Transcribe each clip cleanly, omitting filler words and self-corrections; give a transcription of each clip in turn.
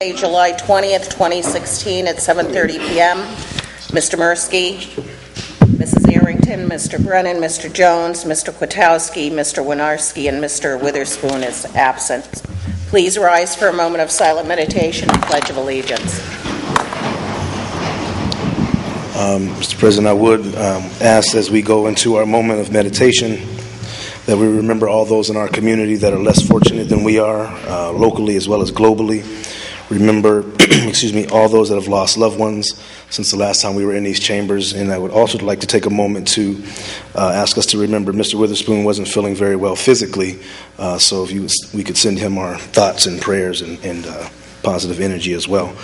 July 20th, 2016 at 7:30 p.m. Mr. Mursky, Mrs. Arrington, Mr. Brennan, Mr. Jones, Mr. Kwiatkowski, Mr. Winarski, and Mr. Witherspoon is absent. Please rise for a moment of silent meditation and Pledge of Allegiance. Mr. President, I would ask as we go into our moment of meditation that we remember all those in our community that are less fortunate than we are, locally as well as globally. Remember, all those that have lost loved ones since the last time we were in these chambers. And I would also like to take a moment to ask us to remember Mr. Witherspoon wasn't feeling very well physically, so if we could send him our thoughts and prayers and positive energy as well.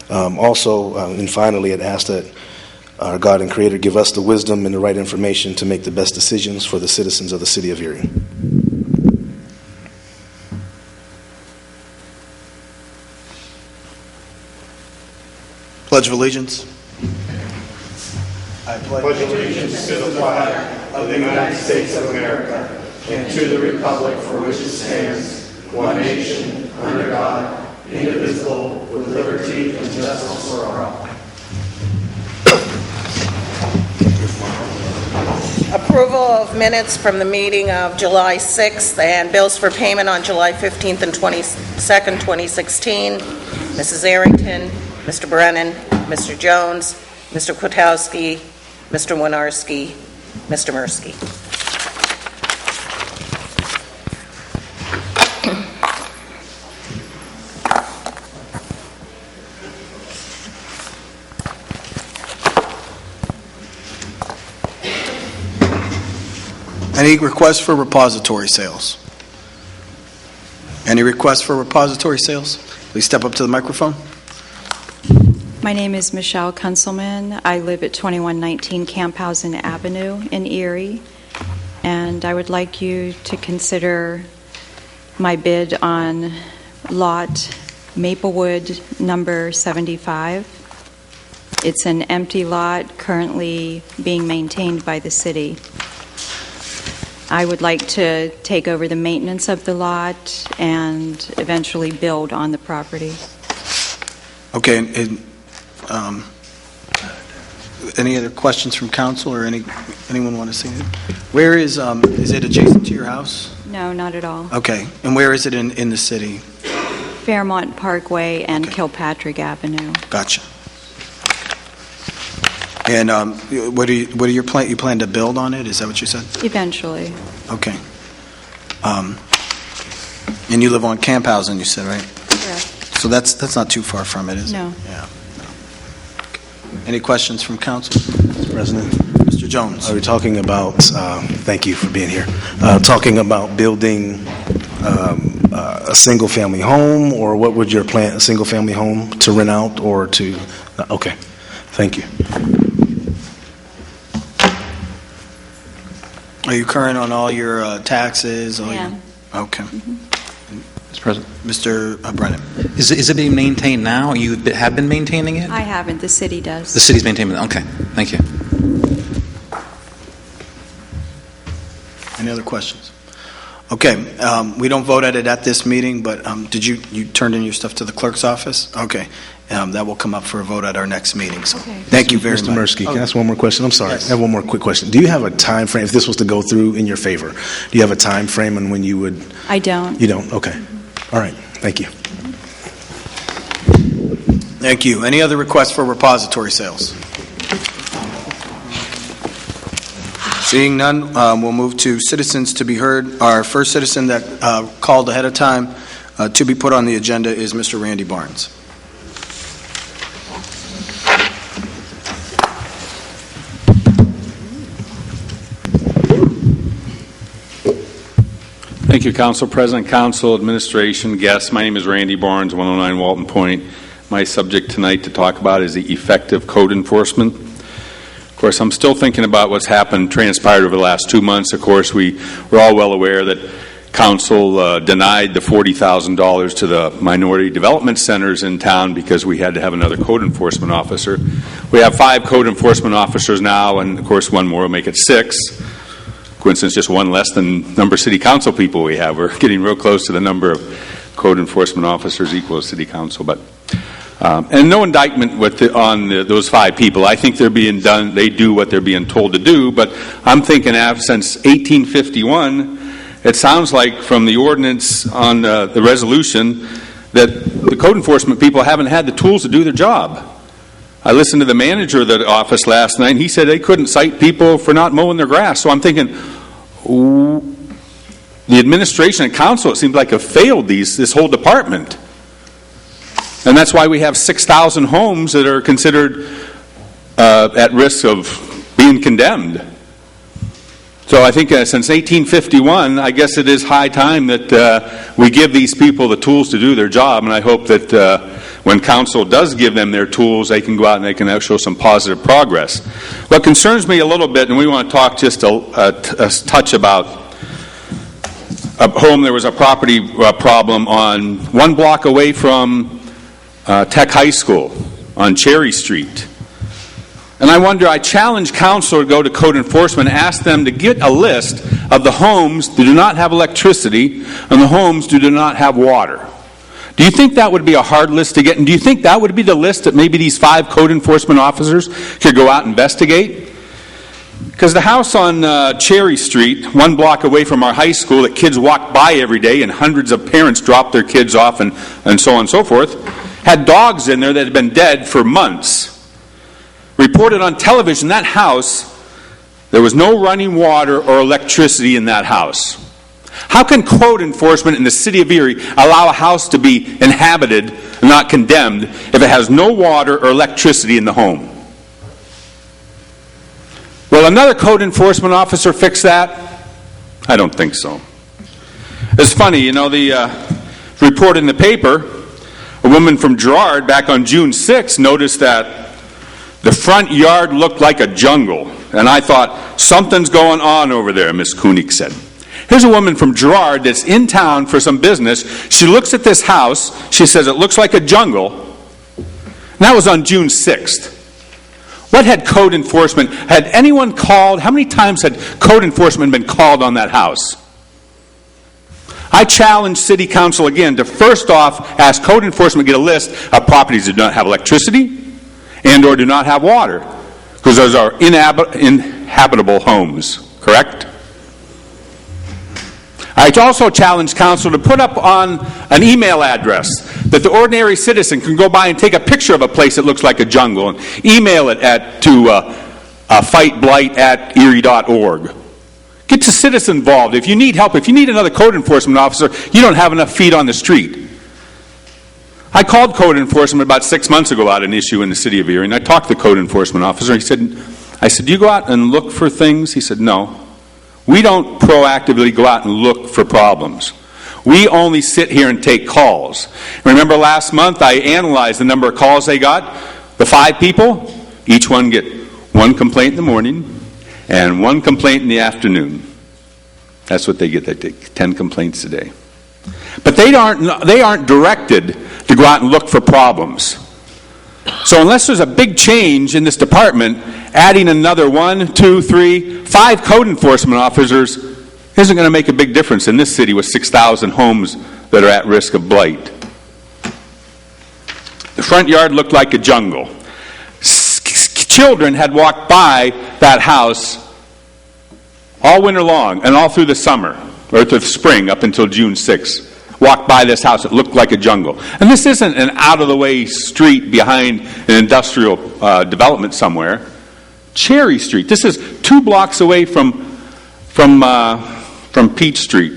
And finally, I'd ask that our God and Creator give us the wisdom and the right information to make the best decisions for the citizens of the city of Erie. Pledge of Allegiance. I pledge allegiance to the flag of the United States of America and to the republic for which it stands, one nation, under God, indivisible, with liberty and justice for all. Approval of minutes from the meeting of July 6th and bills for payment on July 15th and 22nd, 2016. Mrs. Arrington, Mr. Brennan, Mr. Jones, Mr. Kwiatkowski, Mr. Winarski, Mr. Mursky. Any requests for repository sales? Any requests for repository sales? Please step up to the microphone. My name is Michelle Kunselman. I live at 2119 Camphausen Avenue in Erie, and I would like you to consider my bid on lot Maplewood number 75. It's an empty lot currently being maintained by the city. I would like to take over the maintenance of the lot and eventually build on the property. Okay, any other questions from council or anyone want to say anything? Where is it adjacent to your house? No, not at all. Okay, and where is it in the city? Fairmont Parkway and Okay. Kilpatrick Avenue. Gotcha. And what are your plan? You plan to build on it? Is that what you said? Eventually. Okay. And you live on Camphausen, you said, right? Correct. So that's not too far from it, is it? No. Yeah. Any questions from council? Mr. President, Mr. Jones. are we talking about, thank you for being here, talking about building a single-family home, or what would your plan, a single-family home to rent out or to, okay, thank you. Are you current on all your taxes? Yeah. Okay. Mr. President, Mr. Brennan. is it being maintained now? You have been maintaining it? I haven't. The city does. The city's maintaining it. Okay, thank you. Any other questions? Okay. We don't vote at it at this meeting, but did you turned in your stuff to the clerk's office? Okay. That will come up for a vote at our next meeting. So Okay. thank you very Mr. much. Mursky, can I ask one more question? I'm sorry. Yes. I have one more quick question. Do you have a time frame, if this was to go through in your favor, do you have a time frame on when you would? I don't. You don't? Okay. All right. Thank you. Thank you. Any other requests for repository sales? Seeing none, we'll move to citizens to be heard. Our first citizen that called ahead of time to be put on the agenda is Mr. Randy Barnes. Thank you, Council President, Council, Administration, guests. My name is Randy Barnes, 109 Walton Point. My subject tonight to talk about is the effective code enforcement. Of course, I'm still thinking about what's transpired over the last 2 months. Of course, we're all well aware that Council denied the $40,000 to the minority development centers in town because we had to have another code enforcement officer. We have 5 code enforcement officers now, and of course, one more will make it 6. Coincidence, just one less than number of city council people we have. We're getting real close to the number of code enforcement officers equal city council, but and no indictment on those 5 people. I think they're being done. They do what they're being told to do. But I'm thinking, since 1851, it sounds like from the ordinance on the resolution that the code enforcement people haven't had the tools to do their job. I listened to the manager of the office last night, and he said they couldn't cite people for not mowing their grass. So I'm thinking, the administration and council, it seems like, have failed this whole department. And that's why we have 6,000 homes that are considered at risk of being condemned. So I think since 1851, I guess it is high time that we give these people the tools to do their job, and I hope that when council does give them their tools, they can go out and they can show some positive progress. What concerns me a little bit, and we want to talk just a touch about a home, there was a property problem on 1 block away from Tech High School on Cherry Street. And I challenge council to go to code enforcement and ask them to get a list of the homes that do not have electricity and the homes that do not have water. Do you think that would be a hard list to get? And do you think that would be the list that maybe these 5 code enforcement officers could go out and investigate? Because the house on Cherry Street, 1 block away from our high school that kids walk by every day and hundreds of parents drop their kids off and so on and so forth, had dogs in there that had been dead for months. Reported on television, that house, there was no running water or electricity in that house. How can code enforcement in the city of Erie allow a house to be inhabited and not condemned if it has no water or electricity in the home? Will another code enforcement officer fix that? I don't think so. It's funny, the report in the paper, a woman from Girard back on June 6th noticed that the front yard looked like a jungle. And I thought, something's going on over there, Miss Koenig said. Here's a woman from Girard that's in town for some business. She looks at this house. She says, it looks like a jungle. And that was on June 6th. What had code enforcement, had anyone called, how many times had code enforcement been called on that house? I challenge City Council again to first off ask code enforcement to get a list of properties that do not have electricity and or do not have water, because those are inhabitable homes, correct? I also challenge council to put up on an email address that the ordinary citizen can go by and take a picture of a place that looks like a jungle and email it to fightblight@erie.org. Get the citizen involved. If you need help, if you need another code enforcement officer, you don't have enough feet on the street. I called code enforcement about 6 months ago about an issue in the city of Erie, and I talked to the code enforcement officer. I said, do you go out and look for things? He said, no. We don't proactively go out and look for problems. We only sit here and take calls. Remember last month I analyzed the number of calls they got? The 5 people, each one get 1 complaint in the morning and 1 complaint in the afternoon. That's what they get. They take 10 complaints a day. But they aren't directed to go out and look for problems. So unless there's a big change in this department, adding another 1, 2, 3, 5 code enforcement officers isn't going to make a big difference in this city with 6,000 homes that are at risk of blight. The front yard looked like a jungle. Children had walked by that house all winter long and all through the summer, or through the spring up until June 6th. Walked by this house, it looked like a jungle. And this isn't an out-of-the-way street behind an industrial development somewhere. Cherry Street. This is 2 blocks away from Peach Street.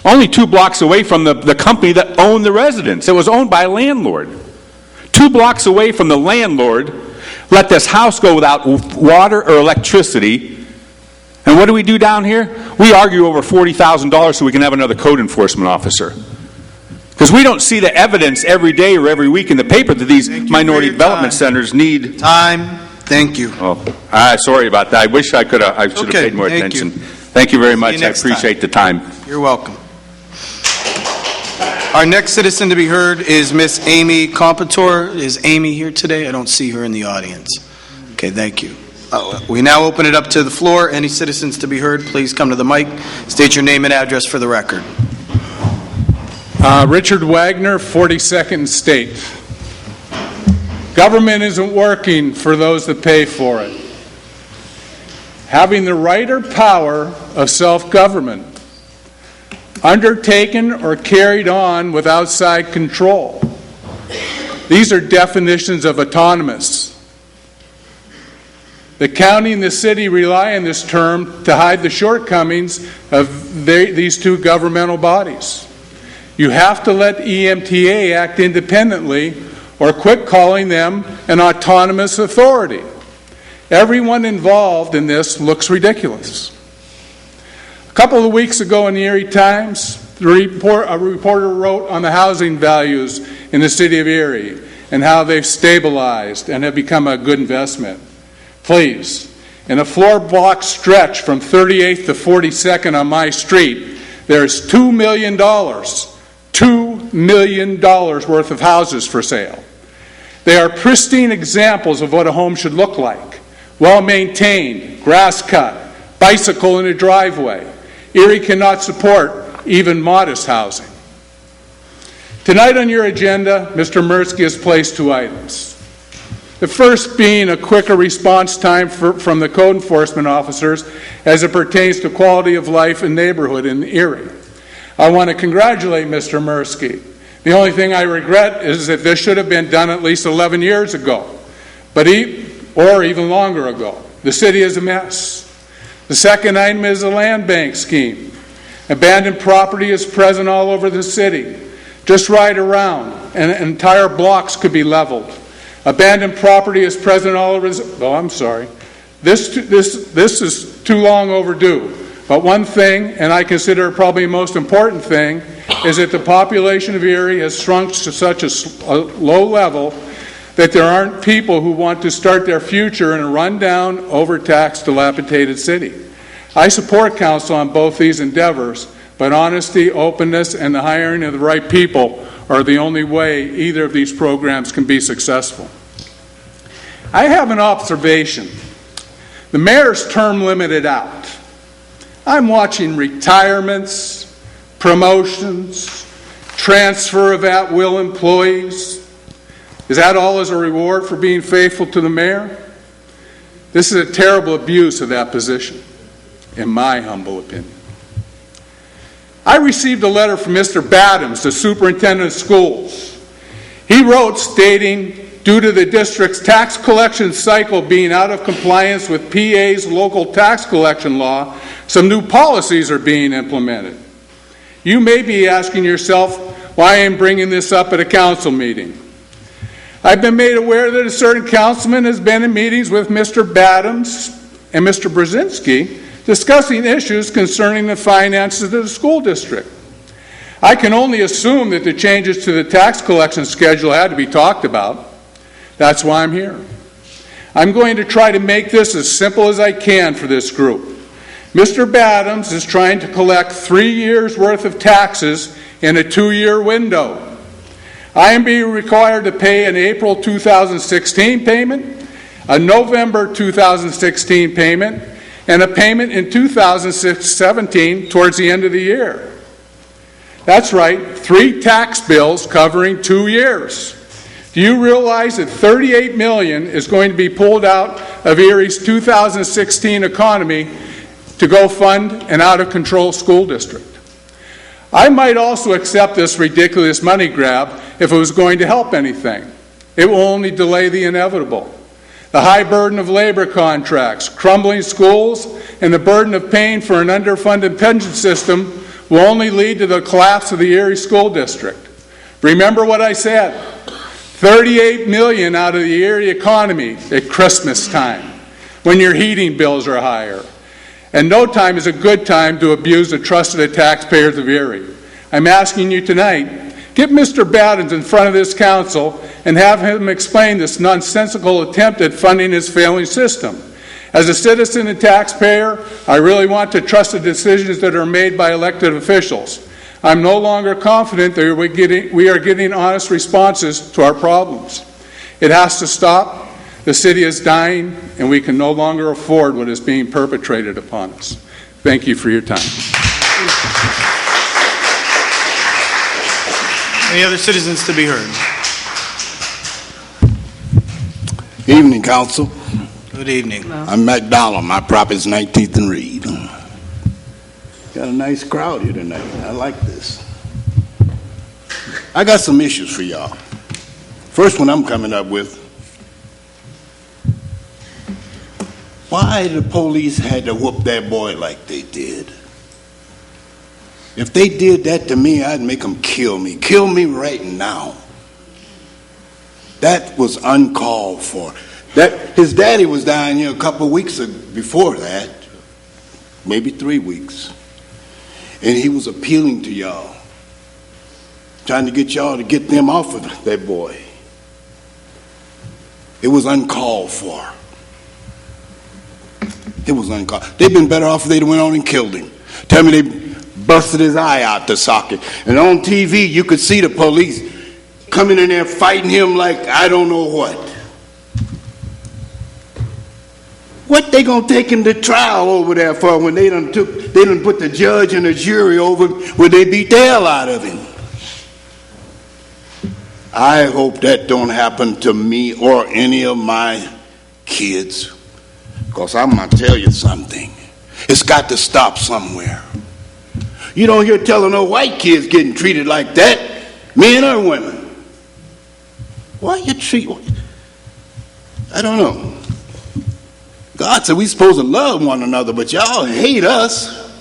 Only 2 blocks away from the company that owned the residence. It was owned by a landlord. 2 blocks away from the landlord let this house go without water or electricity. And what do we do down here? We argue over $40,000 so we can have another code enforcement officer. Because we don't see the evidence every day or every week in the paper that these minority development centers need. Time. Thank you. Oh, sorry about that. I wish I should have paid more attention. Thank you very much. I appreciate the time. You're welcome. Our next citizen to be heard is Miss Amy Compatore. Is Amy here today? I don't see her in the audience. Okay, thank you. We now open it up to the floor. Any citizens to be heard, please come to the mic. State your name and address for the record. Richard Wagner, 42nd State. Government isn't working for those that pay for it. Having the right or power of self-government undertaken or carried on with outside control. These are definitions of autonomous. The county and the city rely on this term to hide the shortcomings of these two governmental bodies. You have to let EMTA act independently or quit calling them an autonomous authority. Everyone involved in this looks ridiculous. A couple of weeks ago in the Erie Times, a reporter wrote on the housing values in the city of Erie and how they've stabilized and have become a good investment. Please, in a floor block stretch from 38th to 42nd on my street, there's $2 million worth of houses for sale. They are pristine examples of what a home should look like. Well-maintained, grass cut, bicycle in a driveway. Erie cannot support even modest housing. Tonight on your agenda, Mr. Mirsky has placed 2 items. The first being a quicker response time from the code enforcement officers as it pertains to quality of life and neighborhood in Erie. I want to congratulate Mr. Mirsky. The only thing I regret is that this should have been done at least 11 years ago, or even longer ago. The city is a mess. The second item is a land bank scheme. Abandoned property is present all over the city. Just ride around, and entire blocks could be leveled. Abandoned property is present all over This is too long overdue. But one thing, and I consider probably the most important thing, is that the population of Erie has shrunk to such a low level that there aren't people who want to start their future in a rundown, overtaxed, dilapidated city. I support council on both these endeavors, but honesty, openness, and the hiring of the right people are the only way either of these programs can be successful. I have an observation. The mayor's term limited out. I'm watching retirements, promotions, transfer of at-will employees. Is that all as a reward for being faithful to the mayor? This is a terrible abuse of that position, in my humble opinion. I received a letter from Mr. Badams, the superintendent of schools. He wrote stating, due to the district's tax collection cycle being out of compliance with PA's local tax collection law, some new policies are being implemented. You may be asking yourself why I'm bringing this up at a council meeting. I've been made aware that a certain councilman has been in meetings with Mr. Badams and Mr. Brzezinski discussing issues concerning the finances of the school district. I can only assume that the changes to the tax collection schedule had to be talked about. That's why I'm here. I'm going to try to make this as simple as I can for this group. Mr. Badams is trying to collect 3 years' worth of taxes in a 2-year window. I am being required to pay an April 2016 payment, a November 2016 payment, and a payment in 2017 towards the end of the year. That's right, 3 tax bills covering 2 years. Do you realize that $38 million is going to be pulled out of Erie's 2016 economy to go fund an out-of-control school district? I might also accept this ridiculous money grab if it was going to help anything. It will only delay the inevitable. The high burden of labor contracts, crumbling schools, and the burden of paying for an underfunded pension system will only lead to the collapse of the Erie School District. Remember what I said. $38 million out of the Erie economy at Christmas time, when your heating bills are higher. And no time is a good time to abuse the trust of the taxpayers of Erie. I'm asking you tonight, get Mr. Badams in front of this council and have him explain this nonsensical attempt at funding his failing system. As a citizen and taxpayer, I really want to trust the decisions that are made by elected officials. I'm no longer confident that we are getting honest responses to our problems. It has to stop. The city is dying, and we can no longer afford what is being perpetrated upon us. Thank you for your time. Any other citizens to be heard? Evening, Council. Good evening. I'm McDonald. My prop is 19th and Reed. Got a nice crowd here tonight. I like this. I got some issues for y'all. First one I'm coming up with, why the police had to whoop that boy like they did? If they did that to me, I'd make them kill me. Kill me right now. That was uncalled for. His daddy was down here a couple of weeks before that, maybe 3 weeks, and he was appealing to y'all, trying to get y'all to get them off of that boy. It was uncalled for. It was uncalled. They'd been better off if they'd went on and killed him. Tell me they busted his eye out the socket. And on TV, you could see the police coming in there fighting him like I don't know what. What they gonna take him to trial over there for when they done put the judge and the jury over where they beat the hell out of him? I hope that don't happen to me or any of my kids. Because I'm going to tell you something. It's got to stop somewhere. You don't hear telling no white kids getting treated like that, men or women. Why you treat... I don't know. God said we supposed to love one another, but y'all hate us.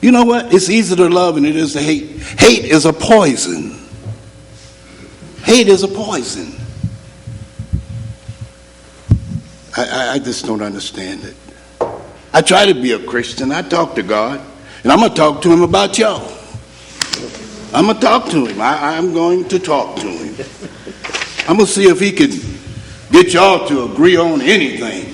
You know what? It's easier to love than it is to hate. Hate is a poison. Hate is a poison. I just don't understand it. I try to be a Christian. I talk to God, and I'm going to talk to him about y'all. I'm going to talk to him. I'm going to talk to him. I'm going to see if he can get y'all to agree on anything.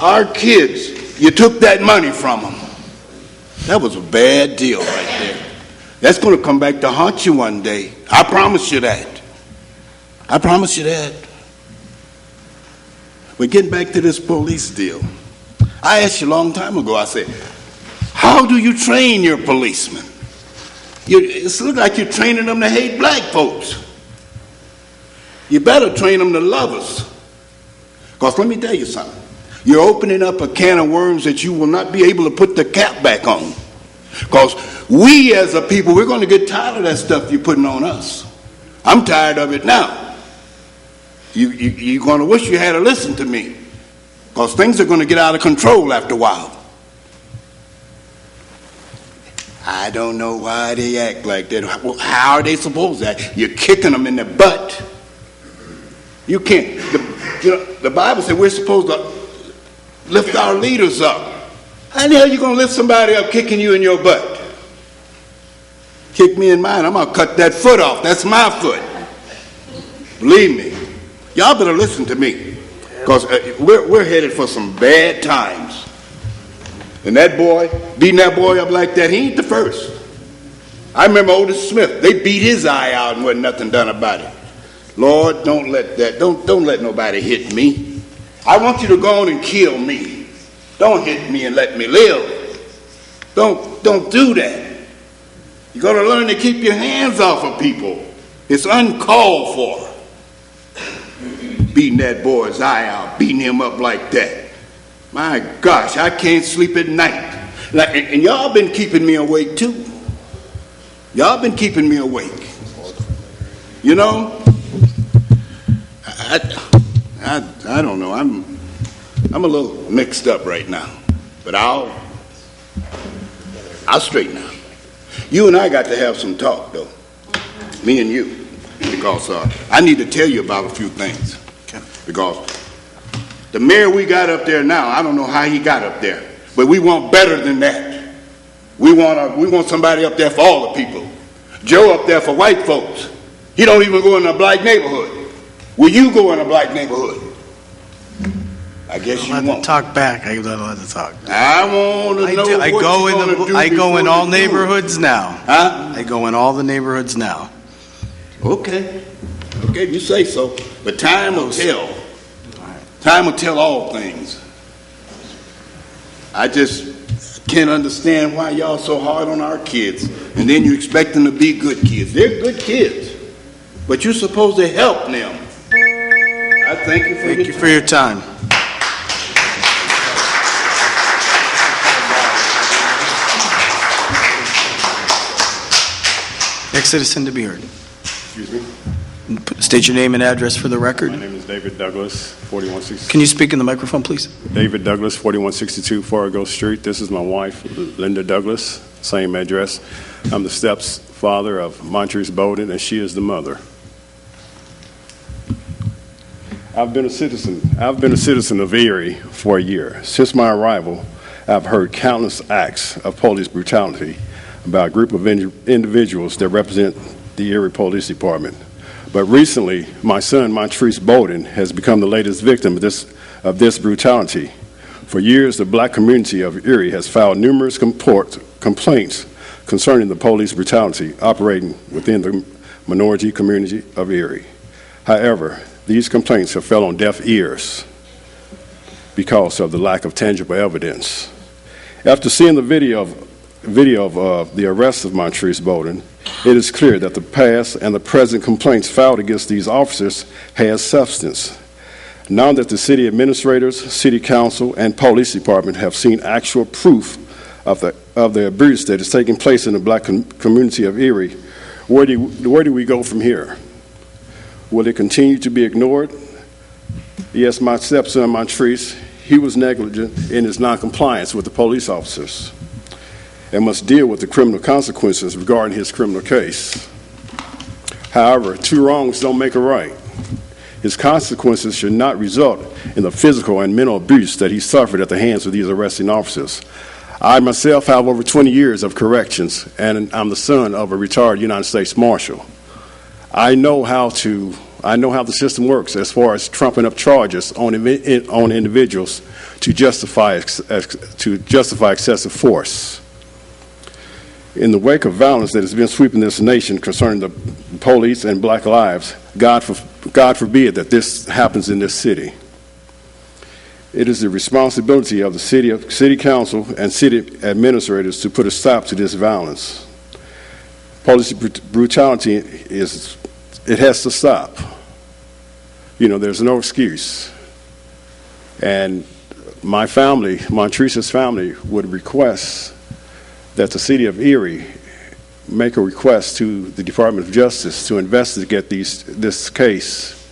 Our kids, you took that money from them. That was a bad deal right there. That's going to come back to haunt you one day. I promise you that. I promise you that. But getting back to this police deal, I asked you a long time ago, I said, how do you train your policemen? It looks like you're training them to hate black folks. You better train them to love us. Because let me tell you something. You're opening up a can of worms that you will not be able to put the cap back on. Because we as a people, we're going to get tired of that stuff you're putting on us. I'm tired of it now. You're going to wish you had to listen to me. Because things are going to get out of control after a while. I don't know why they act like that. How are they supposed to act? You're kicking them in the butt. You can't. The Bible said we're supposed to lift our leaders up. How the hell are you going to lift somebody up kicking you in your butt? Kick me in mine, I'm going to cut that foot off. That's my foot. Believe me. Y'all better listen to me. Because we're headed for some bad times. And that boy, beating that boy up like that, he ain't the first. I remember Otis Smith. They beat his eye out and wasn't nothing done about it. Lord, don't let nobody hit me. I want you to go on and kill me. Don't hit me and let me live. Don't do that. You got to learn to keep your hands off of people. It's uncalled for. Beating that boy's eye out, beating him up like that. My gosh, I can't sleep at night. And y'all been keeping me awake too. Y'all been keeping me awake. You know, I don't know. I'm a little mixed up right now, but I'll straighten out. You and I got to have some talk, though. Me and you, because I need to tell you about a few things. Because the mayor we got up there now, I don't know how he got up there, but we want better than that. We want somebody up there for all the people. Joe up there for white folks. He don't even go in a black neighborhood. Will you go in a black neighborhood? I guess you won't. Talk back. I don't have to talk. I want to know what you're going to do. I go in all neighborhoods now. Huh? I go in all the neighborhoods now. Okay, you say so. But time will tell. Time will tell all things. I just can't understand why y'all so hard on our kids, and then you expect them to be good kids. They're good kids, but you're supposed to help them. I thank you for your time. Next citizen to be heard. Excuse me. State your name and address for the record. My name is David Douglas, 4162. Can you speak in the microphone, please? David Douglas, 4162 Fargo Street. This is my wife, Linda Douglas, same address. I'm the stepfather of Montrese Bowden, and she is the mother. I've been a citizen of Erie for a year. Since my arrival, I've heard countless acts of police brutality by a group of individuals that represent the Erie Police Department. But recently, my son, Montrese Bowden, has become the latest victim of this brutality. For years, the black community of Erie has filed numerous complaints concerning the police brutality operating within the minority community of Erie. However, these complaints have fell on deaf ears because of the lack of tangible evidence. After seeing the video of the arrest of Montrese Bowden, it is clear that the past and the present complaints filed against these officers has substance. Now that the city administrators, city council, and police department have seen actual proof of the abuse that is taking place in the black community of Erie, where do we go from here? Will it continue to be ignored? Yes, my stepson, Montrese, he was negligent in his noncompliance with the police officers and must deal with the criminal consequences regarding his criminal case. However, two wrongs don't make a right. His consequences should not result in the physical and mental abuse that he suffered at the hands of these arresting officers. I myself have over 20 years of corrections, and I'm the son of a retired United States Marshal. I know how the system works as far as trumping up charges on individuals to justify excessive force. In the wake of violence that has been sweeping this nation concerning the police and black lives, God forbid that this happens in this city. It is the responsibility of the city council and city administrators to put a stop to this violence. Police brutality it has to stop. You know, there's no excuse. And my family, Montrese's family, would request that the city of Erie make a request to the Department of Justice to investigate this case.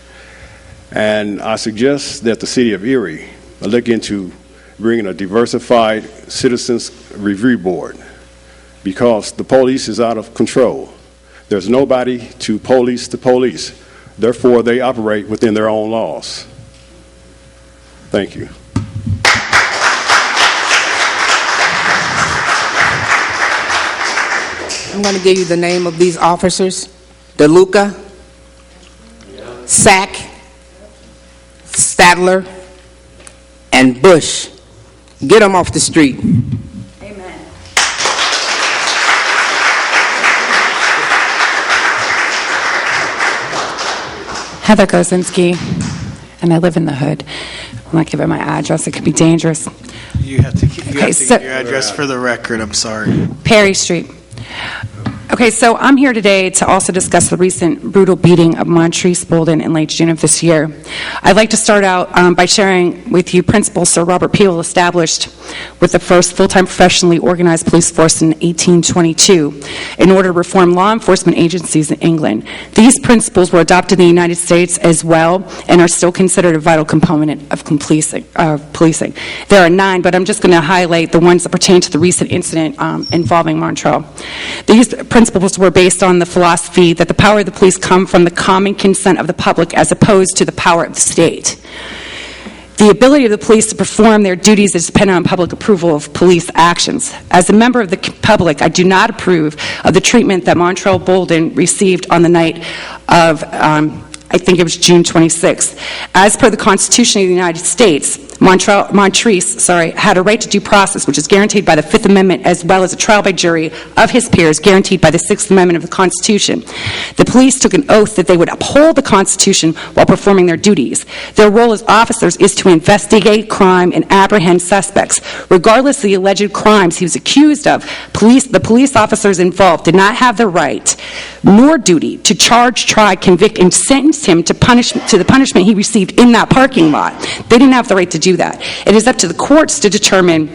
And I suggest that the city of Erie look into bringing a diversified citizens review board, because the police is out of control. There's nobody to police the police. Therefore, they operate within their own laws. Thank you. I'm going to give you the name of these officers: DeLuca, Sack, Stadler, and Bush. Get them off the street. Amen. Heather Kosinski, and I live in the hood. I'm not giving my address. It could be dangerous. You have to give your address for the record. I'm sorry. Perry Street. Okay, so I'm here today to also discuss the recent brutal beating of Montrese Bowden in late June of this year. I'd like to start out by sharing with you principles Sir Robert Peel established with the first full-time professionally organized police force in 1822 in order to reform law enforcement agencies in England. These principles were adopted in the United States as well and are still considered a vital component of policing. There are 9, but I'm just going to highlight the ones that pertain to the recent incident involving Montreux. These principles were based on the philosophy that the power of the police come from the common consent of the public as opposed to the power of the state. The ability of the police to perform their duties is dependent on public approval of police actions. As a member of the public, I do not approve of the treatment that Montreux Bowden received on the night of, I think it was June 26th. As per the Constitution of the United States, Montrese, had a right to due process, which is guaranteed by the Fifth Amendment, as well as a trial by jury of his peers, guaranteed by the Sixth Amendment of the Constitution. The police took an oath that they would uphold the Constitution while performing their duties. Their role as officers is to investigate crime and apprehend suspects. Regardless of the alleged crimes he was accused of, the police officers involved did not have the right nor duty to charge, try, convict, and sentence him to the punishment he received in that parking lot. They didn't have the right to do that. It is up to the courts to determine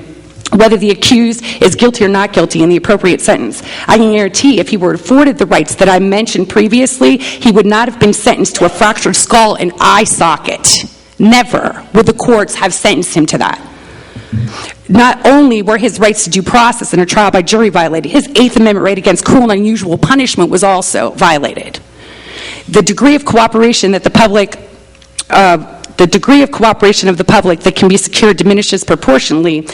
whether the accused is guilty or not guilty in the appropriate sentence. I can guarantee if he were afforded the rights that I mentioned previously, he would not have been sentenced to a fractured skull and eye socket. Never would the courts have sentenced him to that. Not only were his rights to due process in a trial by jury violated, his Eighth Amendment right against cruel and unusual punishment was also violated. The degree of cooperation that the public that can be secured diminishes proportionally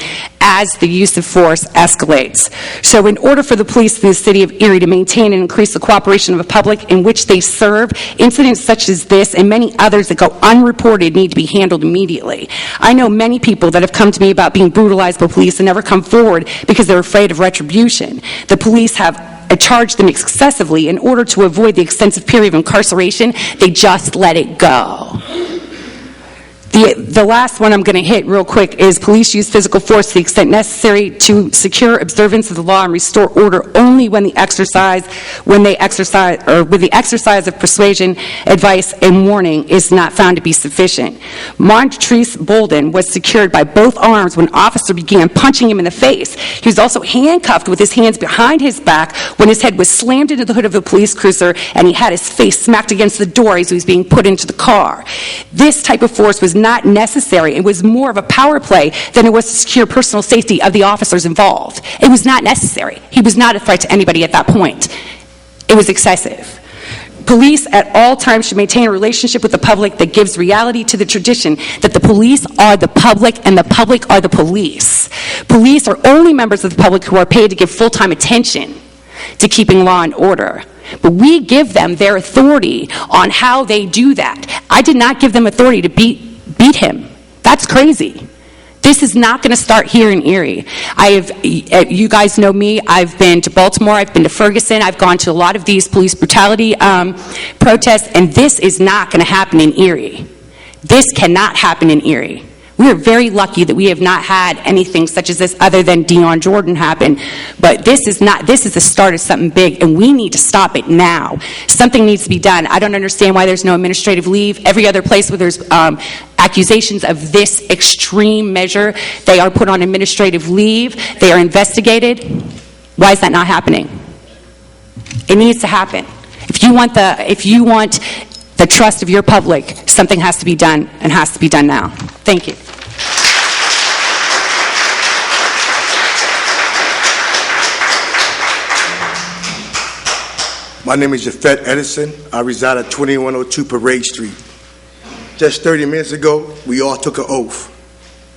as the use of force escalates. So in order for the police in the city of Erie to maintain and increase the cooperation of the public in which they serve, incidents such as this and many others that go unreported need to be handled immediately. I know many people that have come to me about being brutalized by police and never come forward because they're afraid of retribution. The police have charged them excessively. In order to avoid the extensive period of incarceration, they just let it go. The last one I'm going to hit real quick is police use physical force to the extent necessary to secure observance of the law and restore order only when the exercise of persuasion, advice, and warning is not found to be sufficient. Montrese Bolden was secured by both arms when an officer began punching him in the face. He was also handcuffed with his hands behind his back when his head was slammed into the hood of a police cruiser and he had his face smacked against the door as he was being put into the car. This type of force was not necessary. It was more of a power play than it was to secure personal safety of the officers involved. It was not necessary. He was not a threat to anybody at that point. It was excessive. Police at all times should maintain a relationship with the public that gives reality to the tradition that the police are the public and the public are the police. Police are only members of the public who are paid to give full-time attention to keeping law and order. But we give them their authority on how they do that. I did not give them authority to beat him. That's crazy. This is not going to start here in Erie. You guys know me. I've been to Baltimore. I've been to Ferguson. I've gone to a lot of these police brutality protests, and this is not going to happen in Erie. This cannot happen in Erie. We are very lucky that we have not had anything such as this other than Dion Jordan happen. But this is the start of something big, and we need to stop it now. Something needs to be done. I don't understand why there's no administrative leave. Every other place where there's accusations of this extreme measure, they are put on administrative leave. They are investigated. Why is that not happening? It needs to happen. If you want the trust of your public, something has to be done, and has to be done now. Thank you. My name is Jafet Edison. I reside at 2102 Parade Street. Just 30 minutes ago, we all took an oath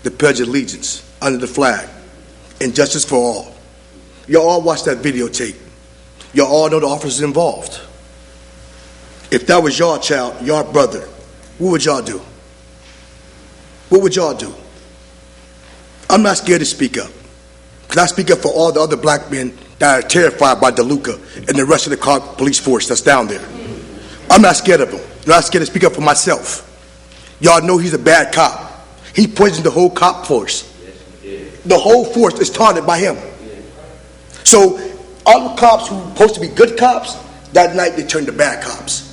to pledge allegiance under the flag and justice for all. You all watched that videotape. You all know the officers involved. If that was your child, your brother, what would y'all do? What would y'all do? I'm not scared to speak up. Because I speak up for all the other black men that are terrified by DeLuca and the rest of the police force that's down there. I'm not scared of him. I'm not scared to speak up for myself. Y'all know he's a bad cop. He poisoned the whole cop force. The whole force is targeted by him. So all the cops who are supposed to be good cops, that night they turned to bad cops.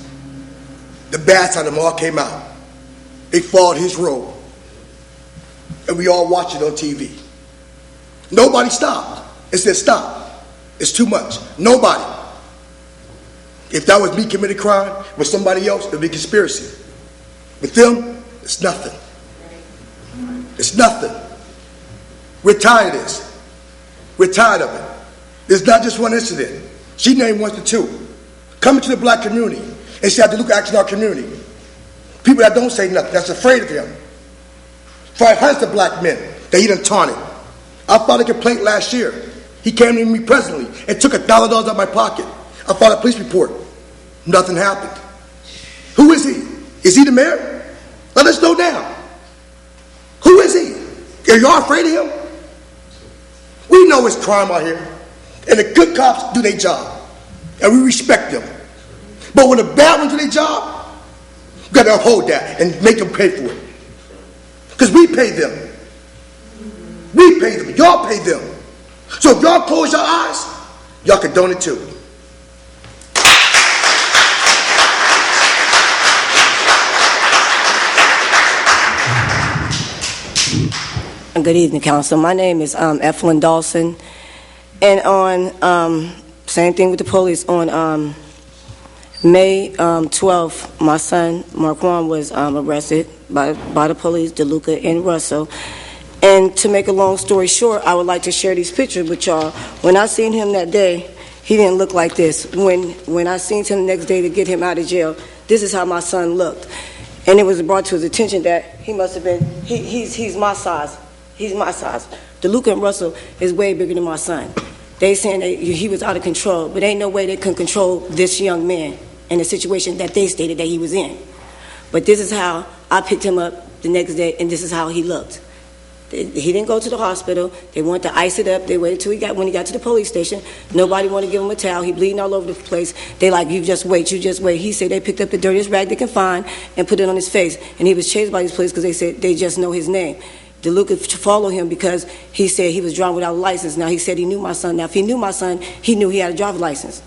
The bad side of them all came out. They followed his role. And we all watched it on TV. Nobody stopped. It said stop. It's too much. Nobody. If that was me committing crime with somebody else, it would be conspiracy. With them, it's nothing. It's nothing. We're tired of this. We're tired of it. There's not just one incident. She named one to two. Coming to the black community and see how DeLuca acts in our community. People that don't say nothing, that's afraid of him. 500 of black men that he done taunted. I filed a complaint last year. He came to me presently and took $1,000 out of my pocket. I filed a police report. Nothing happened. Who is he? Is he the mayor? Let us know now. Who is he? Are y'all afraid of him? We know it's crime out here, and the good cops do their job, and we respect them. But when the bad ones do their job, we got to uphold that and make them pay for it. Because we pay them. We pay them. Y'all pay them. So if y'all close your eyes, y'all condone it too. Good evening, Council. My name is Eflin Dawson, and on same thing with the police. On May 12th, my son Marquand was arrested by the police, DeLuca and Russell. And to make a long story short, I would like to share these pictures with y'all. When I seen him that day, he didn't look like this. When I seen him the next day to get him out of jail, this is how my son looked. And it was brought to his attention that he must have been, he's my size. He's my size. DeLuca and Russell is way bigger than my son. They saying that he was out of control, but ain't no way they can control this young man in the situation that they stated that he was in. But this is how I picked him up the next day, and this is how he looked. He didn't go to the hospital. They wanted to ice it up. They waited till when he got to the police station. Nobody wanted to give him a towel. He bleeding all over the place. They like, you just wait, you just wait. He said they picked up the dirtiest rag they can find and put it on his face. And he was chased by these police because they said they just know his name. DeLuca followed him because he said he was driving without a license. Now, he said he knew my son. Now, if he knew my son, he knew he had a driver's license.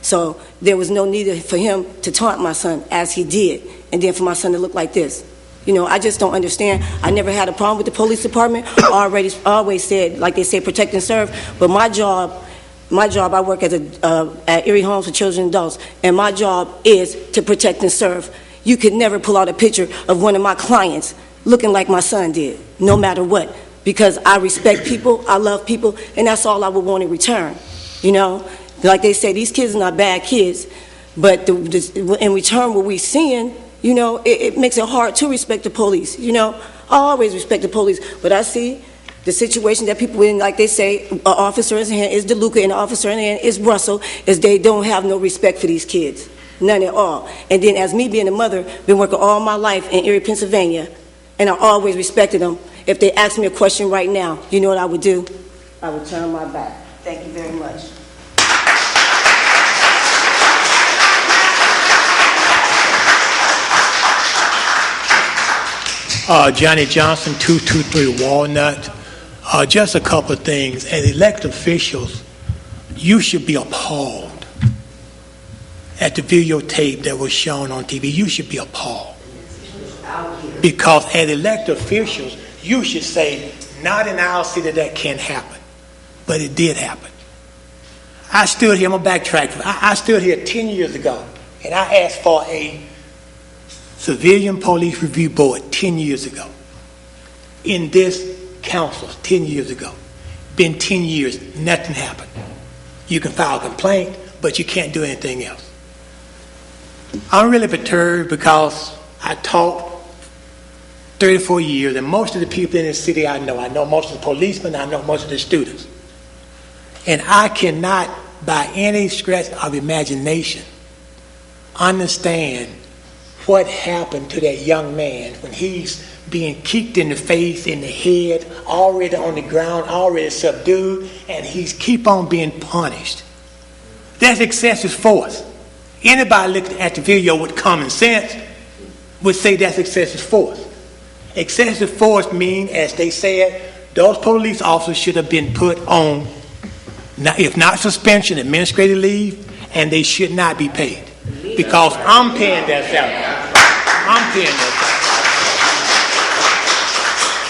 So there was no need for him to taunt my son as he did, and then for my son to look like this. You know, I just don't understand. I never had a problem with the police department. I always said, like they say, protect and serve. But my job, I work at Erie Homes for Children and Adults, and my job is to protect and serve. You could never pull out a picture of one of my clients looking like my son did, no matter what, because I respect people, I love people, and that's all I would want in return. You know, like they say, these kids are not bad kids, but in return, what we're seeing, you know, it makes it hard to respect the police. You know, I always respect the police, but I see the situation that people in, like they say, an officer in hand is DeLuca and an officer in hand is Russell, is they don't have no respect for these kids, none at all. And then as me being a mother, been working all my life in Erie, Pennsylvania, and I always respected them. If they asked me a question right now, you know what I would do? I would turn my back. Thank you very much. Johnny Johnson, 223 Walnut. Just a couple of things. As elected officials, you should be appalled at the videotape that was shown on TV. You should be appalled. Because as elected officials, you should say, not in our city that can't happen. But it did happen. I stood here, I'm going to backtrack. I stood here 10 years ago, and I asked for a civilian police review board 10 years ago. In this council, 10 years ago. Been 10 years, nothing happened. You can file a complaint, but you can't do anything else. I'm really perturbed because I taught 34 years, and most of the people in the city I know most of the policemen, I know most of the students. And I cannot, by any stretch of imagination, understand what happened to that young man when he's being kicked in the face, in the head, already on the ground, already subdued, and he's keep on being punished. That's excessive force. Anybody looking at the video with common sense would say that's excessive force. Excessive force means, as they said, those police officers should have been put on, if not suspension, administrative leave, and they should not be paid. Because I'm paying that salary. I'm paying that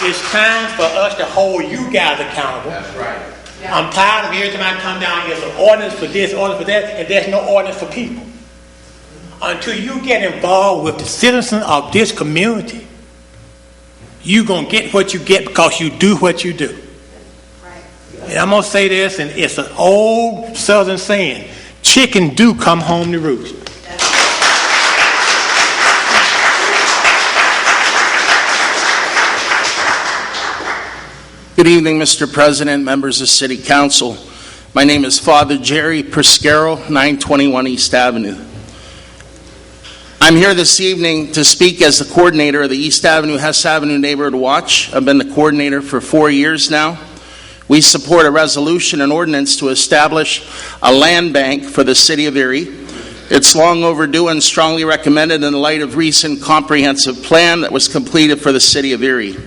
salary. It's time for us to hold you guys accountable. That's right. I'm tired of every time I come down here, there's an ordinance for this, ordinance for that, and there's no ordinance for people. Until you get involved with the citizens of this community, you're going to get what you get because you do what you do. And I'm going to say this, and it's an old Southern saying, chicken do come home to roost. Good evening, Mr. President, members of City Council. My name is Father Jerry Priscaro, 921 East Avenue. I'm here this evening to speak as the coordinator of the East Avenue, Hess Avenue Neighborhood Watch. I've been the coordinator for 4 years now. We support a resolution and ordinance to establish a land bank for the city of Erie. It's long overdue and strongly recommended in the light of recent comprehensive plan that was completed for the city of Erie.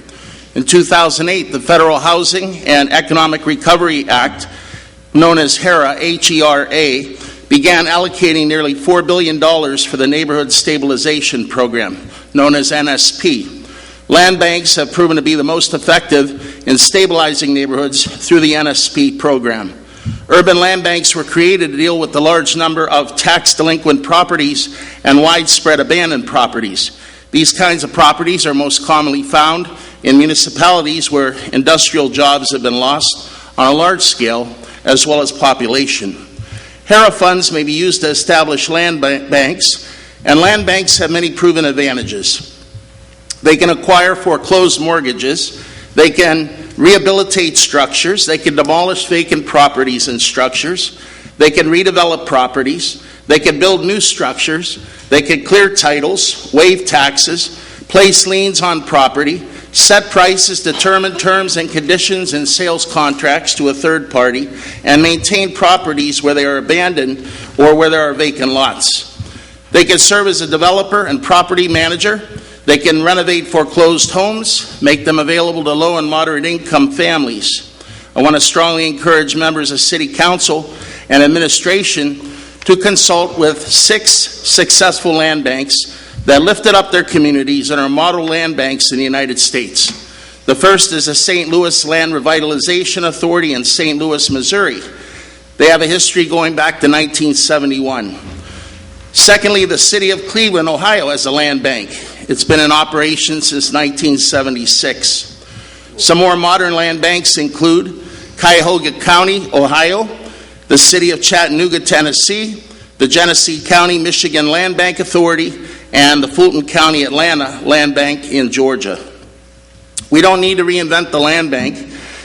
In 2008, the Federal Housing and Economic Recovery Act, known as HERA, H-E-R-A, began allocating nearly $4 billion for the Neighborhood Stabilization Program, known as NSP. Land banks have proven to be the most effective in stabilizing neighborhoods through the NSP program. Urban land banks were created to deal with the large number of tax delinquent properties and widespread abandoned properties. These kinds of properties are most commonly found in municipalities where industrial jobs have been lost on a large scale, as well as population. HERA funds may be used to establish land banks, and land banks have many proven advantages. They can acquire foreclosed mortgages, they can rehabilitate structures, they can demolish vacant properties and structures, they can redevelop properties, they can build new structures, they can clear titles, waive taxes, place liens on property, set prices, determine terms and conditions in sales contracts to a third party, and maintain properties where they are abandoned or where there are vacant lots. They can serve as a developer and property manager. They can renovate foreclosed homes, make them available to low and moderate income families. I want to strongly encourage members of City Council and administration to consult with 6 successful land banks that lifted up their communities and are model land banks in the United States. The first is the St. Louis Land Revitalization Authority in St. Louis, Missouri. They have a history going back to 1971. Secondly, the city of Cleveland, Ohio has a land bank. It's been in operation since 1976. Some more modern land banks include Cuyahoga County, Ohio, the city of Chattanooga, Tennessee, the Genesee County, Michigan Land Bank Authority, and the Fulton County, Atlanta Land Bank in Georgia. We don't need to reinvent the land bank.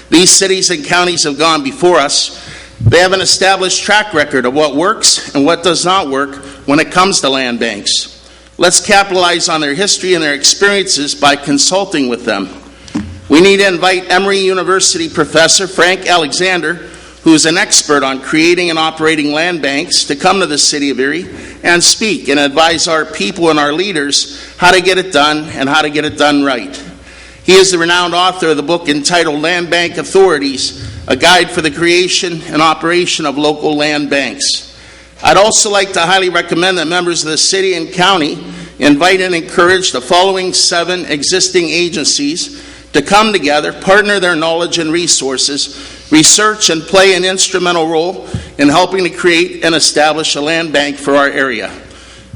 These cities and counties have gone before us. They have an established track record of what works and what does not work when it comes to land banks. Let's capitalize on their history and their experiences by consulting with them. We need to invite Emory University professor Frank Alexander, who is an expert on creating and operating land banks, to come to the city of Erie and speak and advise our people and our leaders how to get it done and how to get it done right. He is the renowned author of the book entitled Land Bank Authorities, a guide for the creation and operation of local land banks. I'd also like to highly recommend that members of the city and county invite and encourage the following 7 existing agencies to come together, partner their knowledge and resources, research and play an instrumental role in helping to create and establish a land bank for our area.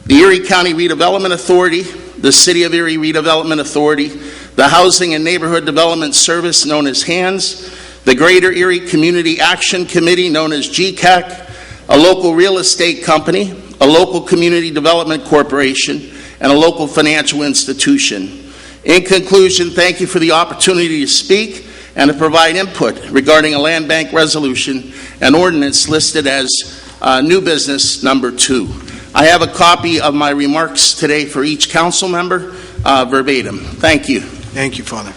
The Erie County Redevelopment Authority, the City of Erie Redevelopment Authority, the Housing and Neighborhood Development Service known as HANDS, the Greater Erie Community Action Committee known as GCAC, a local real estate company, a local community development corporation, and a local financial institution. In conclusion, thank you for the opportunity to speak and to provide input regarding a land bank resolution and ordinance listed as new business number 2. I have a copy of my remarks today for each council member verbatim. Thank you. Thank you, Father.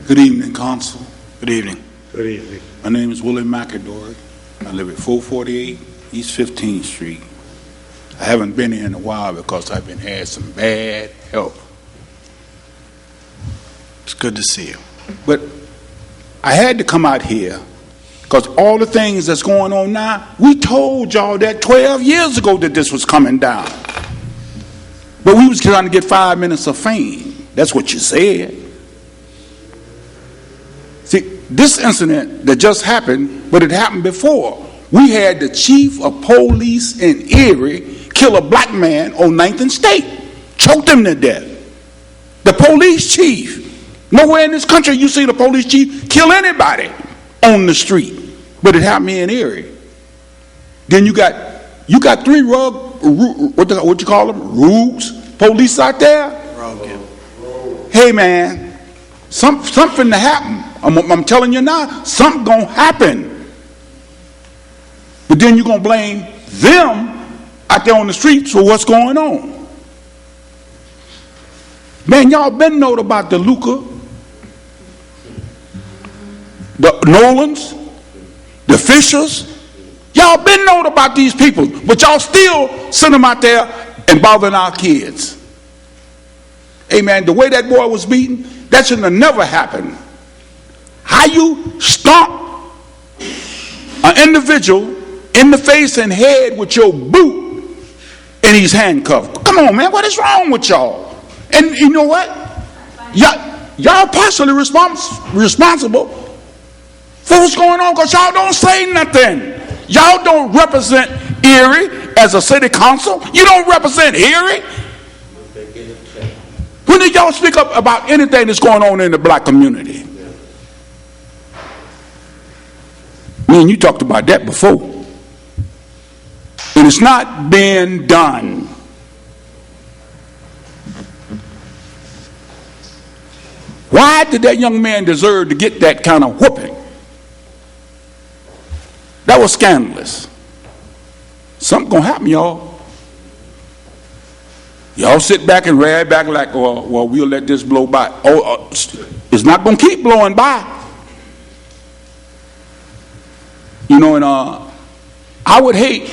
Good evening, Council. Good evening. Good evening. My name is Willie McAdory. I live at 448 East 15th Street. I haven't been here in a while because I've been had some bad health. It's good to see you. But I had to come out here because all the things that's going on now, we told y'all that 12 years ago that this was coming down. But we was trying to get 5 minutes of fame. That's what you said. See, this incident that just happened, but it happened before. We had the chief of police in Erie kill a black man on 9th and State. Choked him to death. The police chief. Nowhere in this country you see the police chief kill anybody on the street. But it happened here in Erie. Then you got 3 what you call them? Rogues police out there. hey man, something to happen. I'm telling you now, something gonna happen. But then you're gonna blame them out there on the streets for what's going on. Man, y'all been know about the Luca, the Nolans, the Fishers. Y'all been know about these people, but y'all still send them out there and bothering our kids. Hey man, the way that boy was beaten, that shouldn't have never happened. How you stomp an individual in the face and head with your boot and he's handcuffed? Come on, man, what is wrong with y'all? And you know what? Y'all partially responsible for what's going on because y'all don't say nothing. Y'all don't represent Erie as a city council. You don't represent Erie. When did y'all speak up about anything that's going on in the black community? Man, you talked about that before. And it's not being done. Why did that young man deserve to get that kind of whooping? That was scandalous. Something gonna happen, y'all. Y'all sit back and rag back like, oh, well, we'll let this blow by. It's not gonna keep blowing by. You know, and I would hate.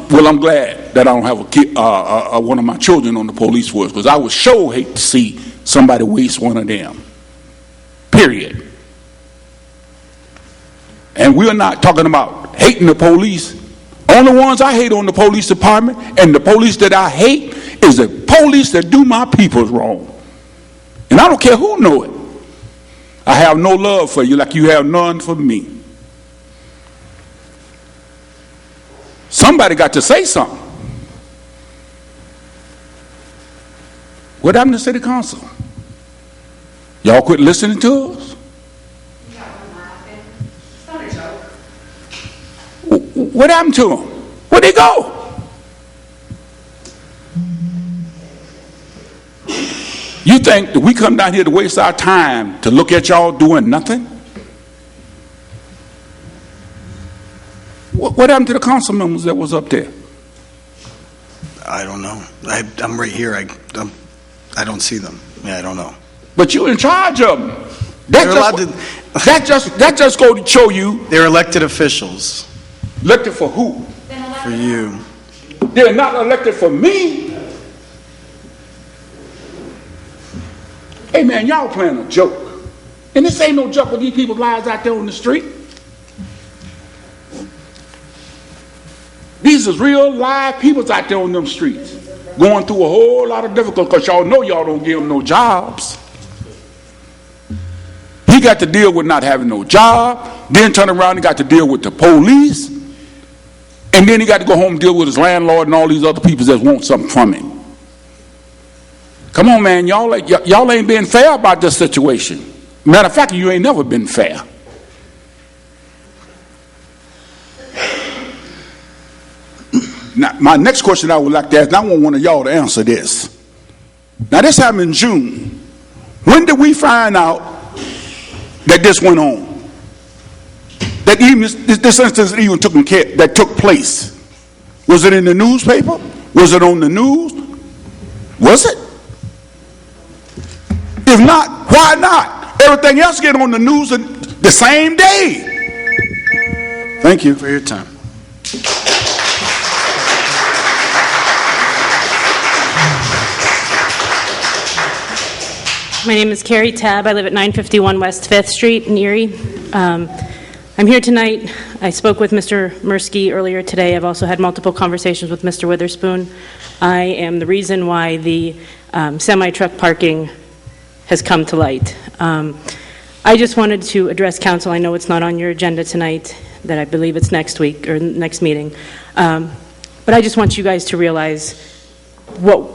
Well, I'm glad that I don't have a kid, one of my children on the police force, because I would sure hate to see somebody waste one of them. Period. And we're not talking about hating the police. Only ones I hate on the police department and the police that I hate is the police that do my people wrong. And I don't care who know it. I have no love for you like you have none for me. Somebody got to say something. What happened to city council? Y'all quit listening to us? What happened to them? Where'd they go? You think that we come down here to waste our time to look at y'all doing nothing? What happened to the council members that was up there? I don't know. I'm right here. I don't see them. Yeah, I don't know. But you're in charge of them. That just go to show you. They're elected officials. Elected for who? For you. They're not elected for me. Hey man, y'all playing a joke. And this ain't no joke with these people's lives out there on the street. These is real live people out there on them streets going through a whole lot of difficulty because y'all know y'all don't give them no jobs. He got to deal with not having no job, then turn around and got to deal with the police, and then he got to go home and deal with his landlord and all these other people that want something from him. Come on, man, y'all ain't being fair about this situation. Matter of fact, you ain't never been fair. Now, my next question I would like to ask, and I want one of y'all to answer this. Now, this happened in June. When did we find out that this went on? That even this instance even took place? Was it in the newspaper? Was it on the news? Was it? If not, why not? Everything else get on the news the same day. Thank you for your time. My name is Carrie Tabb. I live at 951 West 5th Street in Erie. I'm here tonight. I spoke with Mr. Mirsky earlier today. I've also had multiple conversations with Mr. Witherspoon. I am the reason why the semi-truck parking has come to light. I just wanted to address council. I know it's not on your agenda tonight, that I believe it's next week or next meeting. But I just want you guys to realize what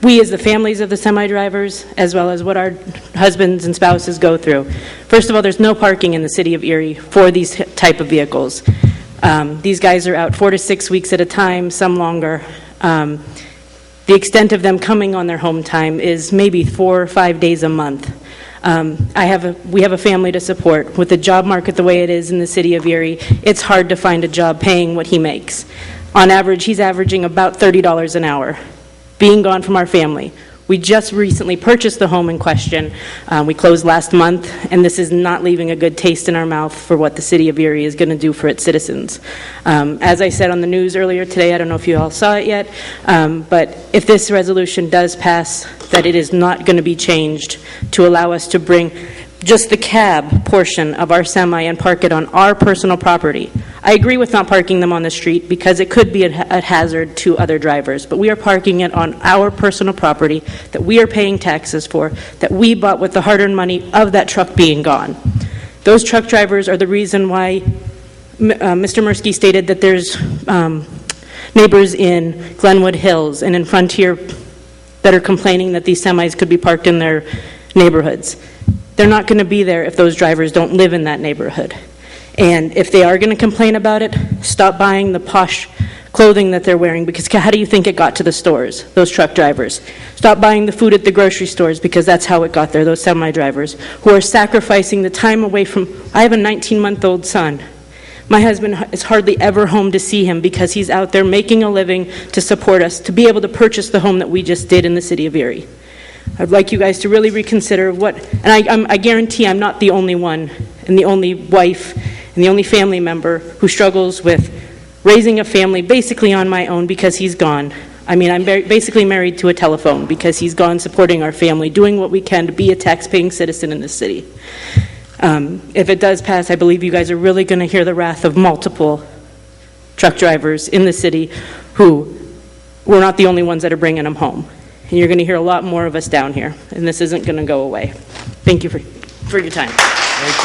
we as the families of the semi-drivers, as well as what our husbands and spouses go through. First of all, there's no parking in the city of Erie for these type of vehicles. These guys are out 4 to 6 weeks at a time, some longer. The extent of them coming on their home time is maybe 4 or 5 days a month. We have a family to support. With the job market the way it is in the city of Erie, it's hard to find a job paying what he makes. On average, he's averaging about $30 an hour, being gone from our family. We just recently purchased the home in question. We closed last month, and this is not leaving a good taste in our mouth for what the city of Erie is going to do for its citizens. As I said on the news earlier today, I don't know if you all saw it yet, but if this resolution does pass, that it is not going to be changed to allow us to bring just the cab portion of our semi and park it on our personal property. I agree with not parking them on the street because it could be a hazard to other drivers, but we are parking it on our personal property that we are paying taxes for, that we bought with the hard-earned money of that truck being gone. Those truck drivers are the reason why Mr. Mirsky stated that there's neighbors in Glenwood Hills and in Frontier that are complaining that these semis could be parked in their neighborhoods. They're not going to be there if those drivers don't live in that neighborhood. And if they are going to complain about it, stop buying the posh clothing that they're wearing, because how do you think it got to the stores, those truck drivers? Stop buying the food at the grocery stores, because that's how it got there, those semi-drivers who are sacrificing the time away from... I have a 19-month-old son. My husband is hardly ever home to see him because he's out there making a living to support us, to be able to purchase the home that we just did in the city of Erie. I'd like you guys to really reconsider what, and I guarantee I'm not the only one and the only wife and the only family member who struggles with raising a family basically on my own because he's gone. I mean, I'm basically married to a telephone because he's gone supporting our family, doing what we can to be a tax-paying citizen in this city. If it does pass, I believe you guys are really going to hear the wrath of multiple truck drivers in the city who we're not the only ones that are bringing them home. And you're going to hear a lot more of us down here, and this isn't going to go away. Thank you for your time. Thank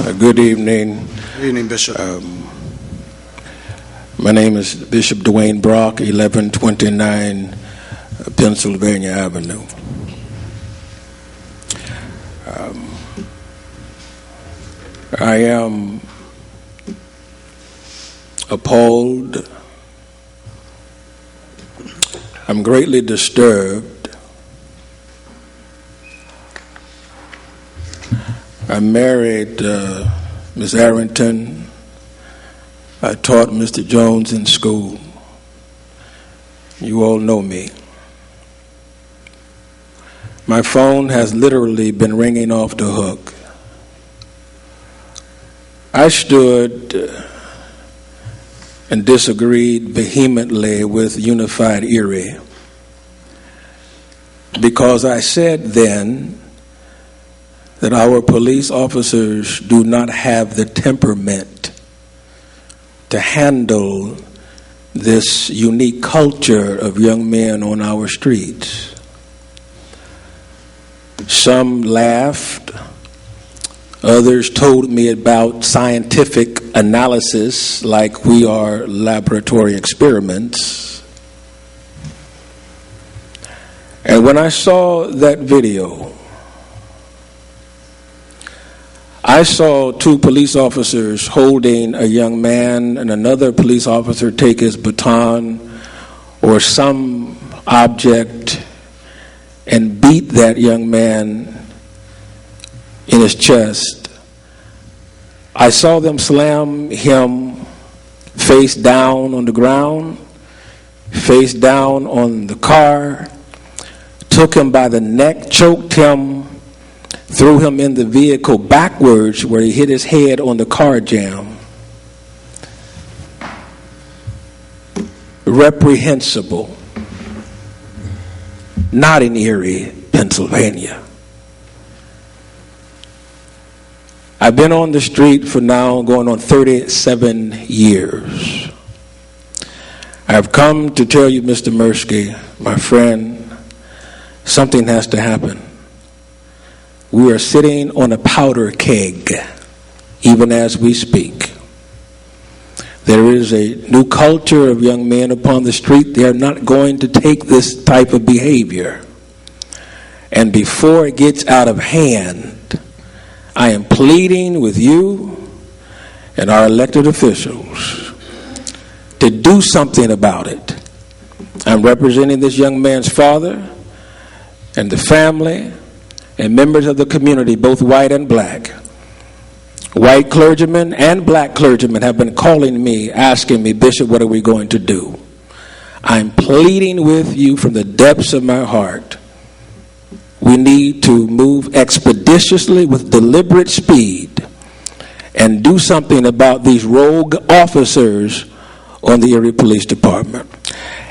you. Good evening. Good evening, Bishop. My name is Bishop Dwayne Brock, 1129 Pennsylvania Avenue. I am appalled. I'm greatly disturbed. I married Ms. Arrington. I taught Mr. Jones in school. You all know me. My phone has literally been ringing off the hook. I stood and disagreed vehemently with Unified Erie because I said then that our police officers do not have the temperament to handle this unique culture of young men on our streets. Some laughed. Others told me about scientific analysis like we are laboratory experiments. And when I saw that video, I saw two police officers holding a young man and another police officer take his baton or some object and beat that young man in his chest. I saw them slam him face down on the ground, face down on the car, took him by the neck, choked him, threw him in the vehicle backwards where he hit his head on the car jamb. Reprehensible. Not in Erie, Pennsylvania. I've been on the street for now going on 37 years. I've come to tell you, Mr. Mirsky, my friend, something has to happen. We are sitting on a powder keg, even as we speak. There is a new culture of young men upon the street. They are not going to take this type of behavior. And before it gets out of hand, I implore pleading with you and our elected officials to do something about it. I'm representing this young man's father and the family and members of the community, both white and black. White clergymen and black clergymen have been calling me, asking me, Bishop, what are we going to do? I'm pleading with you from the depths of my heart. We need to move expeditiously with deliberate speed and do something about these rogue officers on the Erie Police Department.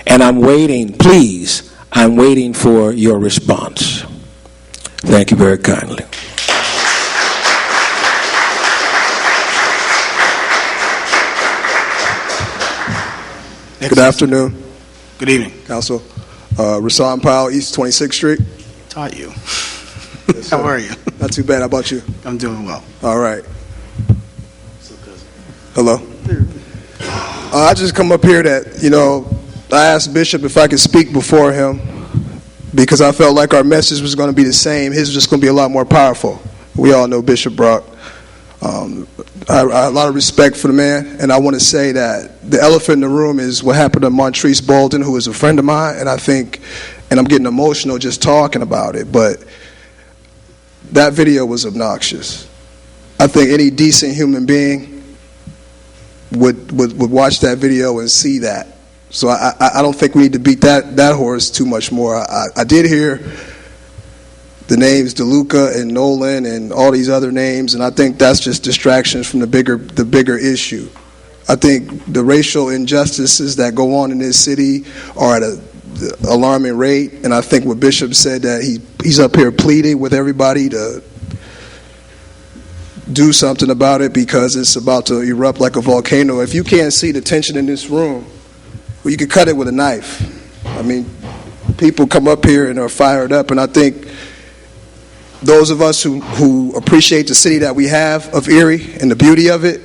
And I'm waiting, please, I'm waiting for your response. Thank you very kindly. Good afternoon. Good evening. Council. Rasan Powell, East 26th Street. Taught you. How are you? Not too bad. How about you? I'm doing well. All right. Hello. I just come up here that, I asked Bishop if I could speak before him because I felt like our message was going to be the same. His was just going to be a lot more powerful. We all know Bishop Brock. I have a lot of respect for the man, and I want to say that the elephant in the room is what happened to Montrese Bolden, who is a friend of mine, and I think, and I'm getting emotional just talking about it, but that video was obnoxious. I think any decent human being would watch that video and see that. So I don't think we need to beat that horse too much more. I did hear the names DeLuca and Nolan and all these other names, and I think that's just distractions from the bigger issue. I think the racial injustices that go on in this city are at an alarming rate, and I think what Bishop said, that he's up here pleading with everybody to do something about it because it's about to erupt like a volcano. If you can't see the tension in this room, well, you can cut it with a knife. I mean, people come up here and are fired up, and I think those of us who appreciate the city that we have of Erie and the beauty of it,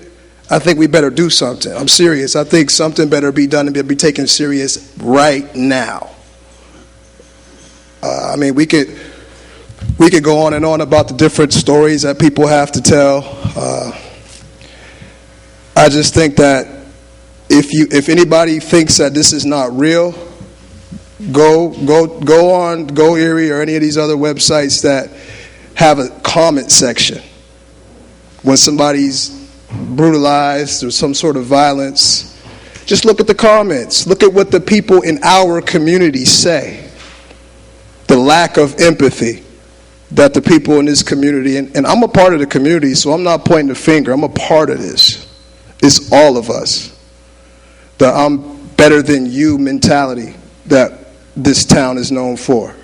I think we better do something. I'm serious. I think something better be done and be taken serious right now. I mean, we could go on and on about the different stories that people have to tell. I just think that if anybody thinks that this is not real, go on Go Erie or any of these other websites that have a comment section. When somebody's brutalized or some sort of violence, just look at the comments. Look at what the people in our community say. The lack of empathy that the people in this community, and I'm a part of the community, so I'm not pointing the finger. I'm a part of this. It's all of us. The I'm better than you mentality that this town is known for.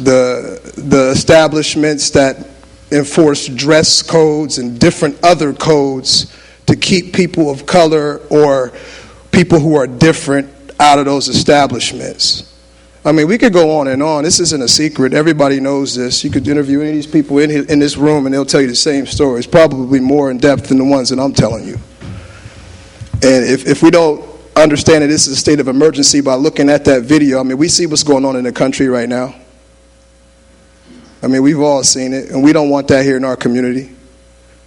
The establishments that enforce dress codes and different other codes to keep people of color or people who are different out of those establishments. I mean, we could go on and on. This isn't a secret. Everybody knows this. You could interview any of these people in this room and they'll tell you the same stories, probably more in depth than the ones that I'm telling you. And if we don't understand that this is a state of emergency by looking at that video, I mean, we see what's going on in the country right now. I mean, we've all seen it, and we don't want that here in our community.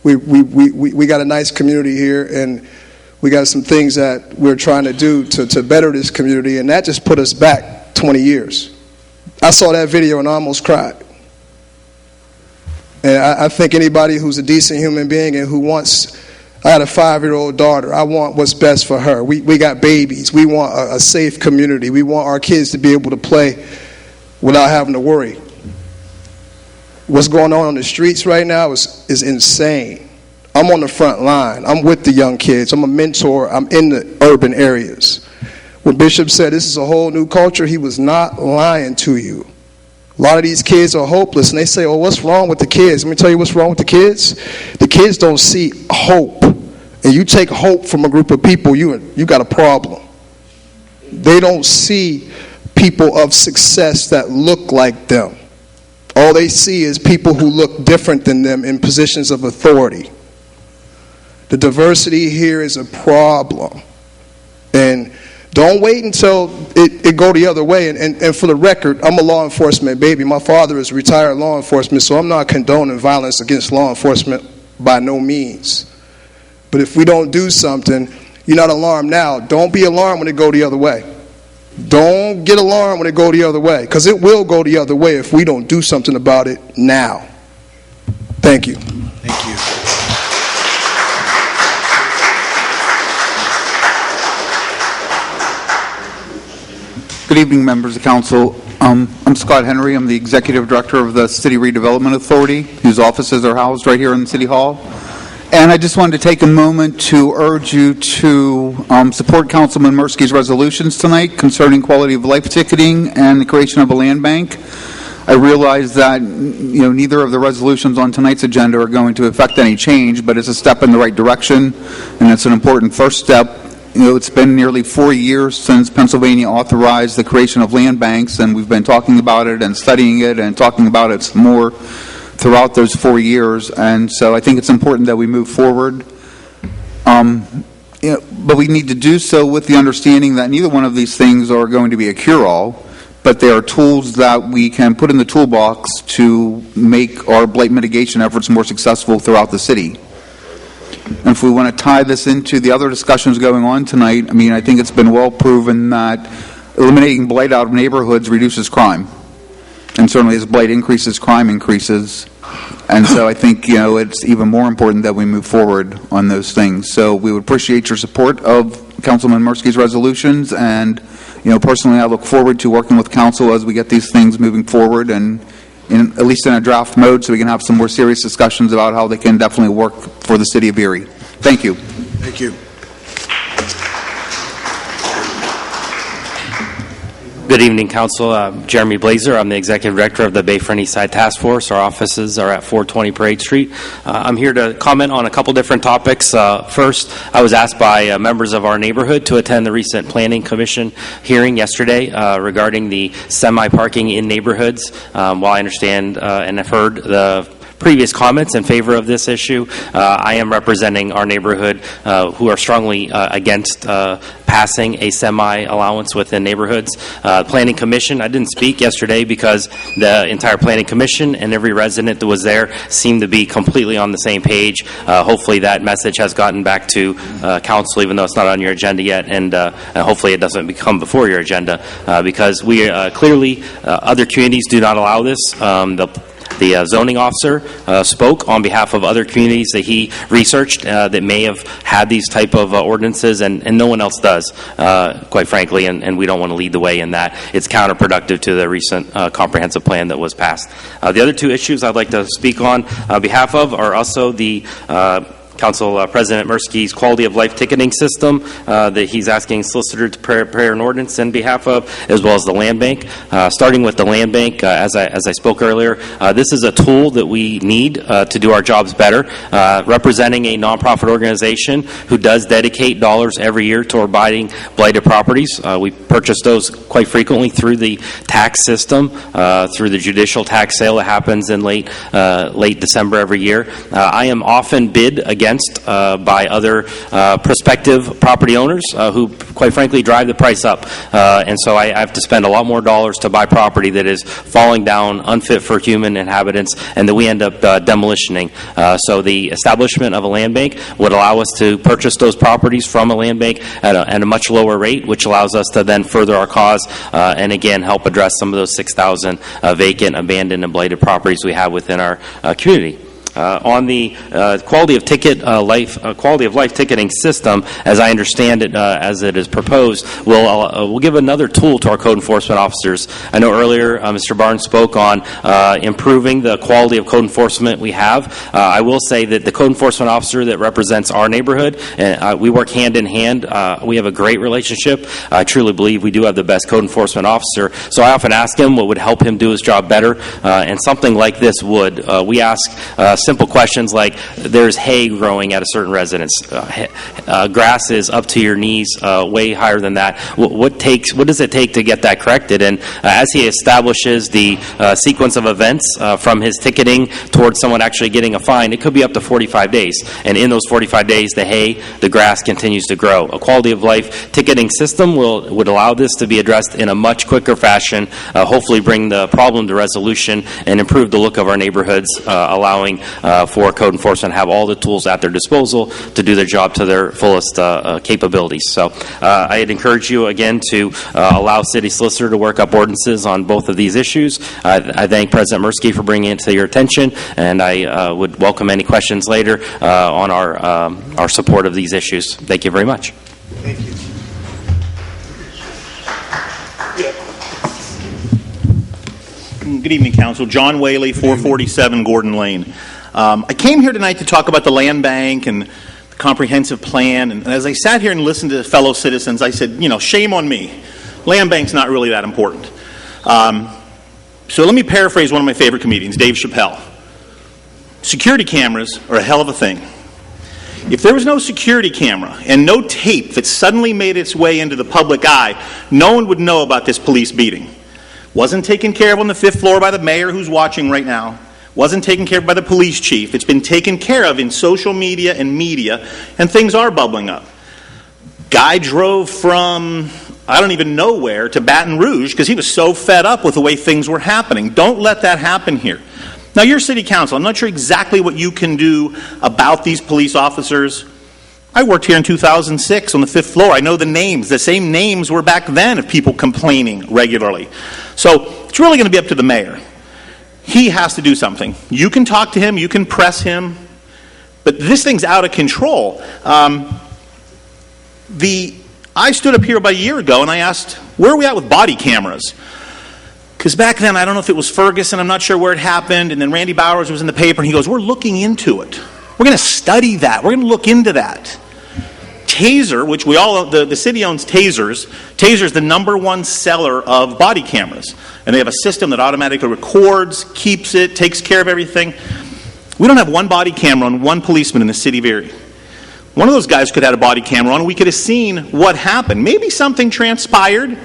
We got a nice community here, and we got some things that we're trying to do to better this community, and that just put us back 20 years. I saw that video and I almost cried. And I think anybody who's a decent human being and who wants, I had a 5-year-old daughter, I want what's best for her. We got babies. We want a safe community. We want our kids to be able to play without having to worry. What's going on the streets right now is insane. I'm on the front line. I'm with the young kids. I'm a mentor. I'm in the urban areas. When Bishop said this is a whole new culture, he was not lying to you. A lot of these kids are hopeless, and they say, oh, what's wrong with the kids? Let me tell you what's wrong with the kids. The kids don't see hope. And you take hope from a group of people, you got a problem. They don't see people of success that look like them. All they see is people who look different than them in positions of authority. The diversity here is a problem. And Don't wait until it go the other way. And for the record, I'm a law enforcement baby. My father is retired law enforcement, so I'm not condoning violence against law enforcement by no means. But if we don't do something, you're not alarmed now. Don't be alarmed when it go the other way. Don't get alarmed when it go the other way, because it will go the other way if we don't do something about it now. Thank you. Thank you. Good evening, members of council. I'm Scott Henry. I'm the executive director of the City Redevelopment Authority, whose offices are housed right here in City Hall. And I just wanted to take a moment to urge you to support Councilman Murphy's resolutions tonight concerning quality of life ticketing and the creation of a land bank. I realize that neither of the resolutions on tonight's agenda are going to affect any change, but it's a step in the right direction, and it's an important first step. It's been nearly 4 years since Pennsylvania authorized the creation of land banks, and we've been talking about it and studying it and talking about it some more throughout those 4 years. And so I think it's important that we move forward. But we need to do so with the understanding that neither one of these things are going to be a cure-all, but they are tools that we can put in the toolbox to make our blight mitigation efforts more successful throughout the city. And if we want to tie this into the other discussions going on tonight, I think it's been well proven that eliminating blight out of neighborhoods reduces crime. And certainly as blight increases, crime increases. And so I think, it's even more important that we move forward on those things. So we would appreciate your support of Councilman Murphy's resolutions. And, personally, I look forward to working with council as we get these things moving forward, and at least in a draft mode, so we can have some more serious discussions about how they can definitely work for the city of Erie. Thank you. Thank you. Good evening, Council. Jeremy Blazer. I'm the Executive Director of the Bayfront Eastside Task Force. Our offices are at 420 Parade Street. I'm here to comment on a couple different topics. First, I was asked by members of our neighborhood to attend the recent Planning Commission hearing yesterday regarding the semi-parking in neighborhoods. While I understand and have heard the previous comments in favor of this issue, I am representing our neighborhood who are strongly against passing a semi-allowance within neighborhoods. Planning Commission, I didn't speak yesterday because the entire Planning Commission and every resident that was there seemed to be completely on the same page. Hopefully that message has gotten back to council, even though it's not on your agenda yet, and hopefully it doesn't become before your agenda, because we clearly, other communities do not allow this. The zoning officer spoke on behalf of other communities that he researched that may have had these type of ordinances, and no one else does, quite frankly, and we don't want to lead the way in that. It's counterproductive to the recent comprehensive plan that was passed. The other two issues I'd like to speak on behalf of are also the Council President Murphy's quality of life ticketing system that he's asking solicitor to prepare an ordinance in behalf of, as well as the land bank. Starting with the land bank, as I spoke earlier, this is a tool that we need to do our jobs better. Representing a nonprofit organization who does dedicate dollars every year toward buying blighted properties. We purchase those quite frequently through the tax system, through the judicial tax sale that happens in late December every year. I am often bid against by other prospective property owners who, quite frankly, drive the price up. And so I have to spend a lot more dollars to buy property that is falling down, unfit for human inhabitants, and that we end up demolitioning. So the establishment of a land bank would allow us to purchase those properties from a land bank at a much lower rate, which allows us to then further our cause and, again, help address some of those 6,000 vacant, abandoned, and blighted properties we have within our community. On the quality of life ticketing system, as I understand it, as it is proposed, we'll give another tool to our code enforcement officers. I know earlier Mr. Barnes spoke on improving the quality of code enforcement we have. I will say that the code enforcement officer that represents our neighborhood, and we work hand in hand. We have a great relationship. I truly believe we do have the best code enforcement officer. So I often ask him what would help him do his job better, and something like this would. We ask simple questions like there's hay growing at a certain residence. Grass is up to your knees, way higher than that. What does it take to get that corrected? And as he establishes the sequence of events from his ticketing towards someone actually getting a fine, it could be up to 45 days. And in those 45 days, the grass continues to grow. A quality of life ticketing system would allow this to be addressed in a much quicker fashion, hopefully bring the problem to resolution and improve the look of our neighborhoods, allowing for code enforcement to have all the tools at their disposal to do their job to their fullest capabilities. So I'd encourage you again to allow City Solicitor to work up ordinances on both of these issues. I thank President Mirsky for bringing it to your attention, and I would welcome any questions later on our support of these issues. Thank you very much. Thank you. Good evening, Council. John Whaley, 447 Gordon Lane. I came here tonight to talk about the land bank and the comprehensive plan. And as I sat here and listened to fellow citizens, I said, shame on me. Land bank's not really that important. So let me paraphrase one of my favorite comedians, Dave Chappelle. Security cameras are a hell of a thing. If there was no security camera and no tape that suddenly made its way into the public eye, no one would know about this police beating. Wasn't taken care of on the 5th floor by the mayor who's watching right now. Wasn't taken care of by the police chief. It's been taken care of in social media, and things are bubbling up. Guy drove from, I don't even know where, to Baton Rouge because he was so fed up with the way things were happening. Don't let that happen here. Now, you're city council. I'm not sure exactly what you can do about these police officers. I worked here in 2006 on the 5th floor. I know the names. The same names were back then of people complaining regularly. So it's really going to be up to the mayor. He has to do something. You can talk to him. You can press him. But this thing's out of control. I stood up here about a year ago and I asked, where are we at with body cameras? Because back then, I don't know if it was Ferguson. I'm not sure where it happened. And then Randy Bowers was in the paper and he goes, we're looking into it. We're going to study that. We're going to look into that. Taser, which we all, the city owns Tasers. Taser is the #1 seller of body cameras. And they have a system that automatically records, keeps it, takes care of everything. We don't have one body camera on one policeman in the city of Erie. One of those guys could have had a body camera on and we could have seen what happened. Maybe something transpired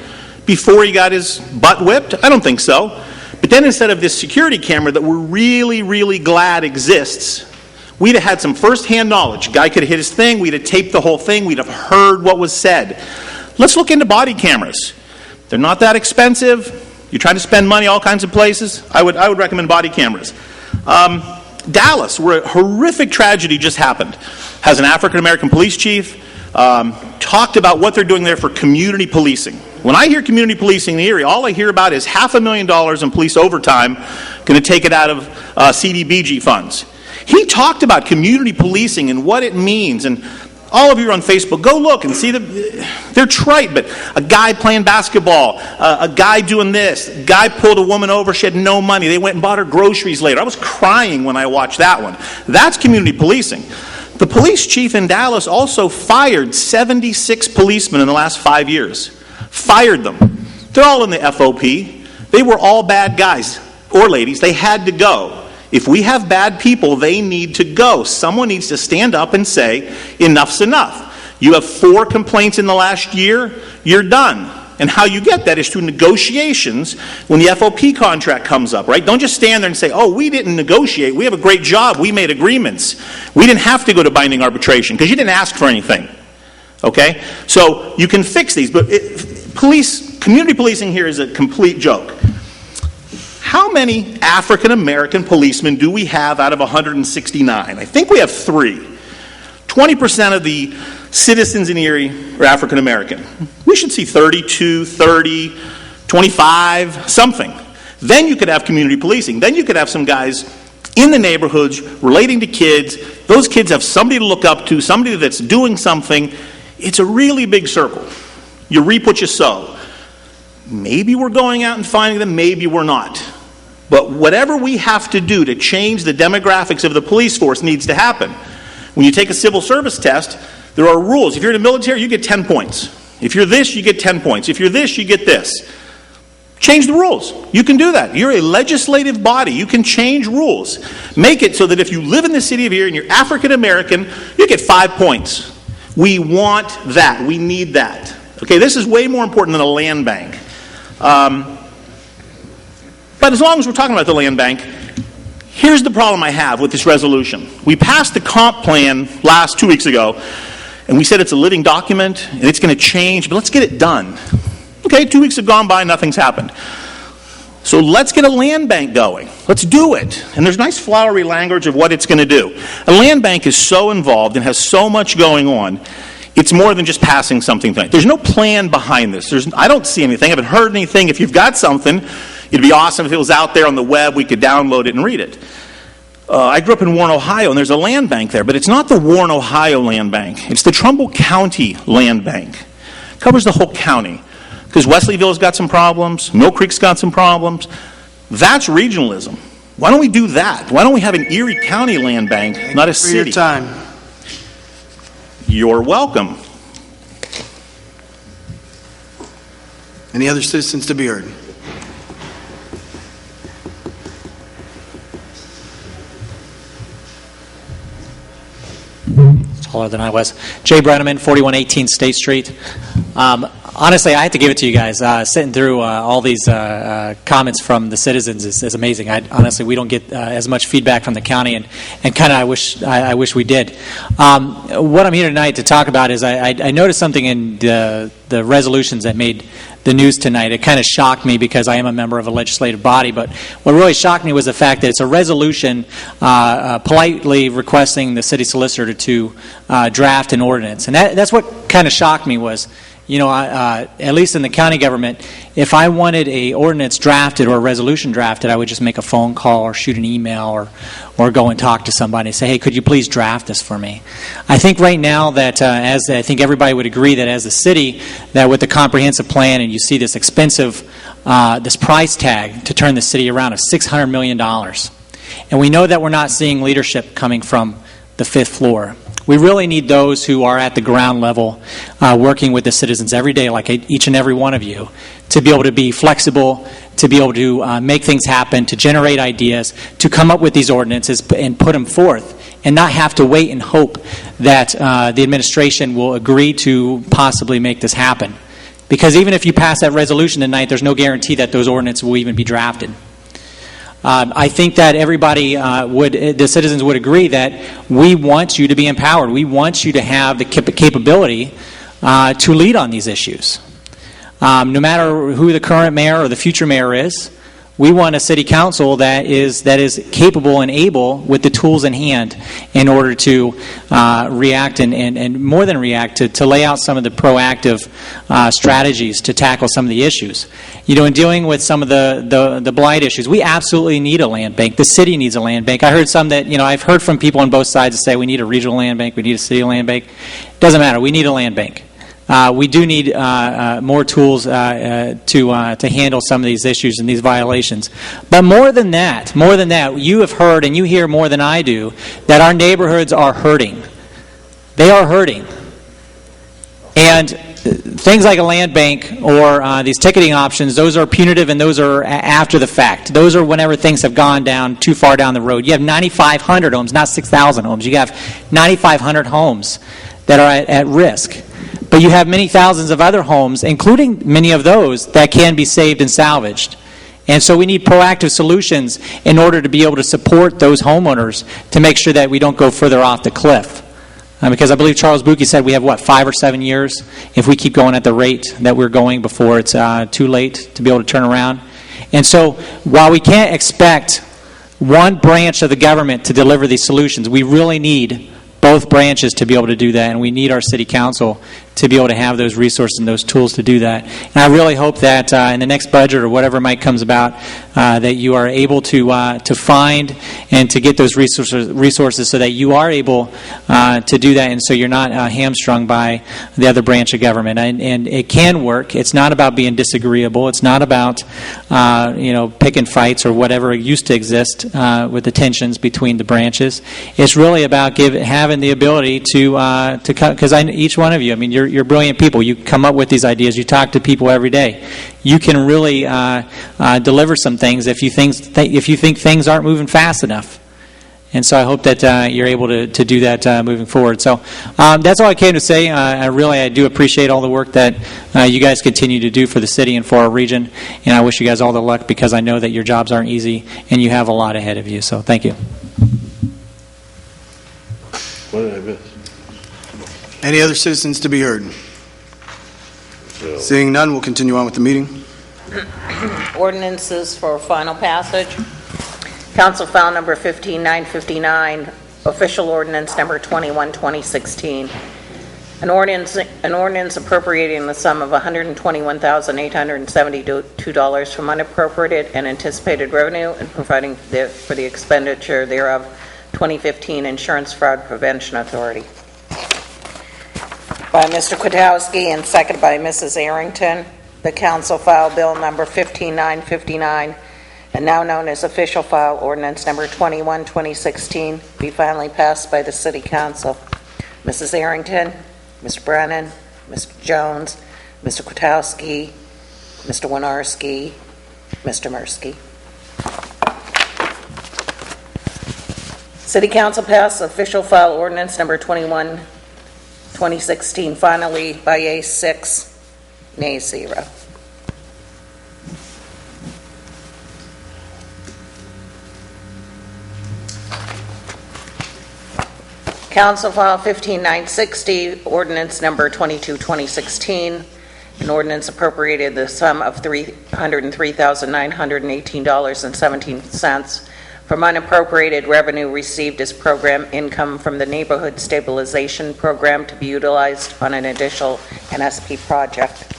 before he got his butt whipped. I don't think so. But then instead of this security camera that we're really, really glad exists, we'd have had some first-hand knowledge. Guy could have hit his thing. We'd have taped the whole thing. We'd have heard what was said. Let's look into body cameras. They're not that expensive. You're trying to spend money all kinds of places. I would recommend body cameras. Dallas, where a horrific tragedy just happened, has an African-American police chief, talked about what they're doing there for community policing. When I hear community policing in the area, all I hear about is $500,000 in police overtime, going to take it out of CDBG funds. He talked about community policing and what it means, and all of you are on Facebook. Go look and see they're trite, but a guy playing basketball, a guy doing this, a guy pulled a woman over, she had no money. They went and bought her groceries later. I was crying when I watched that one. That's community policing. The police chief in Dallas also fired 76 policemen in the last 5 years. Fired them. They're all in the FOP. They were all bad guys or ladies. They had to go. If we have bad people, they need to go. Someone needs to stand up and say, enough's enough. You have 4 complaints in the last year, you're done. And how you get that is through negotiations when the FOP contract comes up, right? Don't just stand there and say, oh, we didn't negotiate. We have a great job. We made agreements. We didn't have to go to binding arbitration because you didn't ask for anything. Okay? So you can fix these. But community policing here is a complete joke. How many African American policemen do we have out of 169? I think we have 3. 20% of the citizens in Erie are African American. We should see 32, 30, 25, something. Then you could have community policing. Then you could have some guys in the neighborhoods relating to kids. Those kids have somebody to look up to, somebody that's doing something. It's a really big circle. You reap what you sow. Maybe we're going out and finding them, maybe we're not. But whatever we have to do to change the demographics of the police force needs to happen. When you take a civil service test, there are rules. If you're in the military, you get 10 points. If you're this, you get 10 points. If you're this, you get this. Change the rules. You can do that. You're a legislative body. You can change rules. Make it so that if you live in the city of Erie and you're African American, you get 5 points. We want that. We need that. Okay, this is way more important than a land bank. But as long as we're talking about the land bank, here's the problem I have with this resolution. We passed the comp plan 2 weeks ago, and we said it's a living document, and it's going to change, but let's get it done. Okay, 2 weeks have gone by, nothing's happened. So let's get a land bank going. Let's do it. And there's nice flowery language of what it's going to do. A land bank is so involved and has so much going on, it's more than just passing something tonight. There's no plan behind this. I don't see anything. I haven't heard anything. If you've got something, it'd be awesome if it was out there on the web, we could download it and read it. I grew up in Warren, Ohio, and there's a land bank there, but it's not the Warren, Ohio land bank. It's the Trumbull County land bank. It covers the whole county. Because Wesleyville's got some problems, Mill Creek's got some problems. That's regionalism. Why don't we do that? Why don't we have an Erie County land bank, not a city? For your time. You're welcome. Any other citizens to be heard? Taller than I was. Jay Brenneman, 4118 State Street. Honestly, I have to give it to you guys. Sitting through all these comments from the citizens is amazing. Honestly, we don't get as much feedback from the county, and kind of I wish we did. What I'm here tonight to talk about is I noticed something in the resolutions that made the news tonight. It kind of shocked me because I am a member of a legislative body, but what really shocked me was the fact that it's a resolution politely requesting the city solicitor to draft an ordinance. And that's what kind of shocked me was, you know, at least in the county government, if I wanted a ordinance drafted or a resolution drafted, I would just make a phone call or shoot an email or go and talk to somebody and say, hey, could you please draft this for me? I think right now that, as I think everybody would agree that as a city, that with the comprehensive plan and you see this expensive, this price tag to turn the city around of $600 million. And we know that we're not seeing leadership coming from the fifth floor. We really need those who are at the ground level working with the citizens every day, like each and every one of you, to be able to be flexible, to be able to make things happen, to generate ideas, to come up with these ordinances and put them forth, and not have to wait and hope that the administration will agree to possibly make this happen. Because even if you pass that resolution tonight, there's no guarantee that those ordinances will even be drafted. I think that everybody the citizens would agree that we want you to be empowered. We want you to have the capability to lead on these issues. No matter who the current mayor or the future mayor is, we want a city council that is capable and able with the tools in hand in order to react and more than react, to lay out some of the proactive strategies to tackle some of the issues. You know, in dealing with some of the blight issues, we absolutely need a land bank. The city needs a land bank. I heard I've heard from people on both sides that say we need a regional land bank, we need a city land bank. Doesn't matter. We need a land bank. We do need more tools to handle some of these issues and these violations. But more than that, you have heard, and you hear more than I do, that our neighborhoods are hurting. They are hurting. And things like a land bank or these ticketing options, those are punitive and those are after the fact. Those are whenever things have gone down too far down the road. You have 9,500 homes, not 6,000 homes. You have 9,500 homes that are at risk. But you have many thousands of other homes, including many of those, that can be saved and salvaged. And so we need proactive solutions in order to be able to support those homeowners to make sure that we don't go further off the cliff. Because I believe Charles Buki said we have, 5 or 7 years if we keep going at the rate that we're going before it's too late to be able to turn around. And so while we can't expect one branch of the government to deliver these solutions, we really need both branches to be able to do that, and we need our city council to be able to have those resources and those tools to do that. And I really hope that in the next budget or whatever might comes about, that you are able to find and to get those resources so that you are able to do that, and so you're not hamstrung by the other branch of government. And it can work. It's not about being disagreeable. It's not about picking fights or whatever used to exist with the tensions between the branches. It's really about having the ability to because each one of you, you're you're brilliant people. You come up with these ideas. You talk to people every day. You can really deliver some things if you think things aren't moving fast enough. And so I hope that you're able to do that moving forward. So that's all I came to say. I do appreciate all the work that you guys continue to do for the city and for our region. And I wish you guys all the luck, because I know that your jobs aren't easy and you have a lot ahead of you. So thank you. What did I miss? Any other citizens to be heard? Seeing none, we'll continue on with the meeting. Ordinances for final passage. Council file number 15959, official ordinance number 21-2016. An ordinance appropriating the sum of $121,872 from unappropriated and anticipated revenue and providing for the expenditure thereof. 2015 Insurance Fraud Prevention Authority. By Mr. Kwiatkowski and seconded by Mrs. Arrington. The council file bill number 15959, and now known as official file ordinance number 21-2016, be finally passed by the City Council. Mrs. Arrington, Mr. Brennan, Mr. Jones, Mr. Kwiatkowski, Mr. Winarski, Mr. Mursky. City Council passed official file ordinance number 21-2016 finally by a 6, nay 0. Council file 15960, ordinance number 22-2016, an ordinance appropriated the sum of $303,918.17 from unappropriated revenue received as program income from the Neighborhood Stabilization Program to be utilized on an additional NSP project.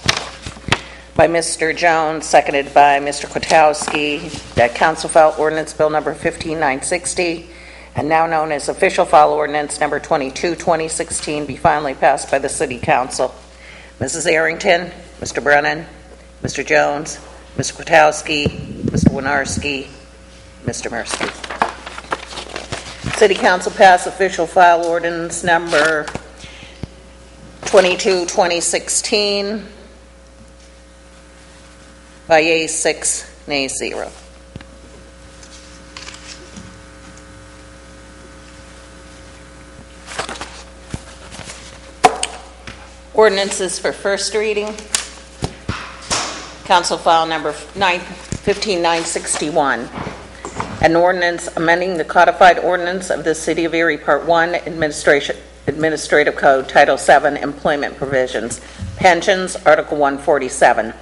By Mr. Jones, seconded by Mr. Kwiatkowski, that council file ordinance bill number 15960, and now known as official file ordinance number 22-2016, be finally passed by the City Council. Mrs. Arrington, Mr. Brennan, Mr. Jones, Mr. Kwiatkowski, Mr. Winarski, Mr. Mursky. City Council passed official file ordinance number 22-2016 by a 6, nay 0. Ordinances for first reading. Council file number 15961. An ordinance amending the codified ordinance of the City of Erie, Part 1, Administrative Code, Title 7, Employment Provisions, Pensions, Article 147.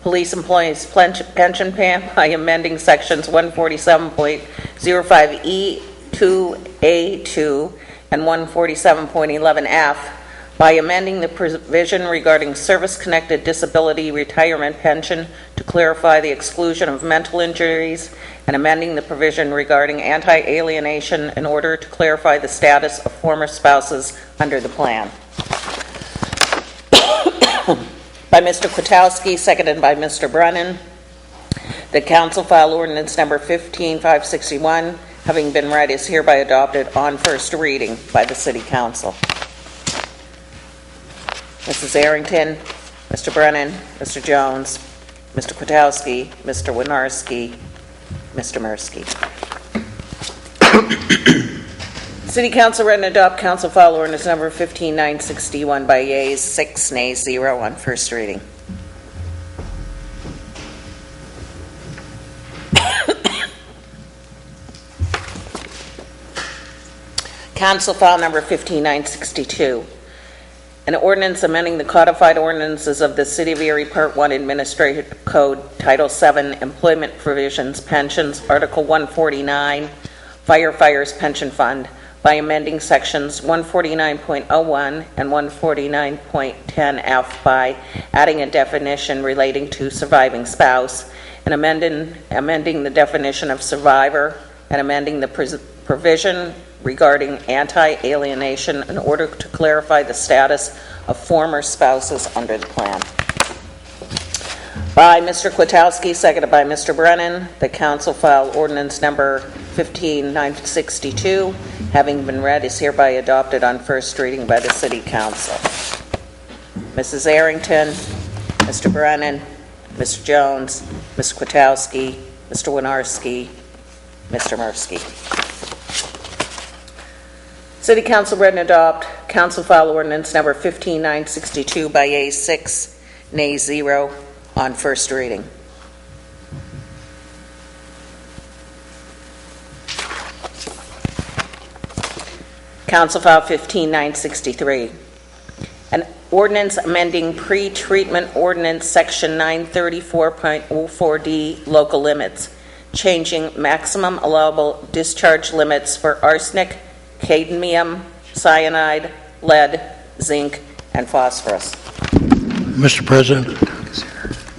Police Employees Pension Plan by amending Sections 147.05E, 2A2, and 147.11F by amending the provision regarding service-connected disability retirement pension to clarify the exclusion of mental injuries, and amending the provision regarding anti-alienation in order to clarify the status of former spouses under the plan. By Mr. Kwiatkowski, seconded by Mr. Brennan. The council file ordinance number 15561, having been read, is hereby adopted on first reading by the City Council. Mrs. Arrington, Mr. Brennan, Mr. Jones, Mr. Kwiatkowski, Mr. Winarski, Mr. Mursky. City Council read and adopt council file ordinance number 15961 by yeas 6, nays 0 on first reading. Council file number 15962. An ordinance amending the codified ordinances of the City of Erie, Part 1, Administrative Code, Title 7, Employment Provisions, Pensions, Article 149, Firefighters Pension Fund, by amending Sections 149.01 and 149.10F by adding a definition relating to surviving spouse, and amending the definition of survivor, and amending the provision regarding anti-alienation in order to clarify the status of former spouses under the plan. By Mr. Kwiatkowski, seconded by Mr. Brennan, the council file ordinance number 15962, having been read, is hereby adopted on first reading by the City Council. Mrs. Arrington, Mr. Brennan, Mr. Jones, Mr. Kwiatkowski, Mr. Winarski, Mr. Mursky. City Council read and adopt Council File Ordinance Number 15962 by yeas 6, nays 0 on first reading. Council File 15963. An ordinance amending pre-treatment ordinance section 934.04D local limits, changing maximum allowable discharge limits for arsenic, cadmium, cyanide, lead, zinc, and phosphorus. Mr. President,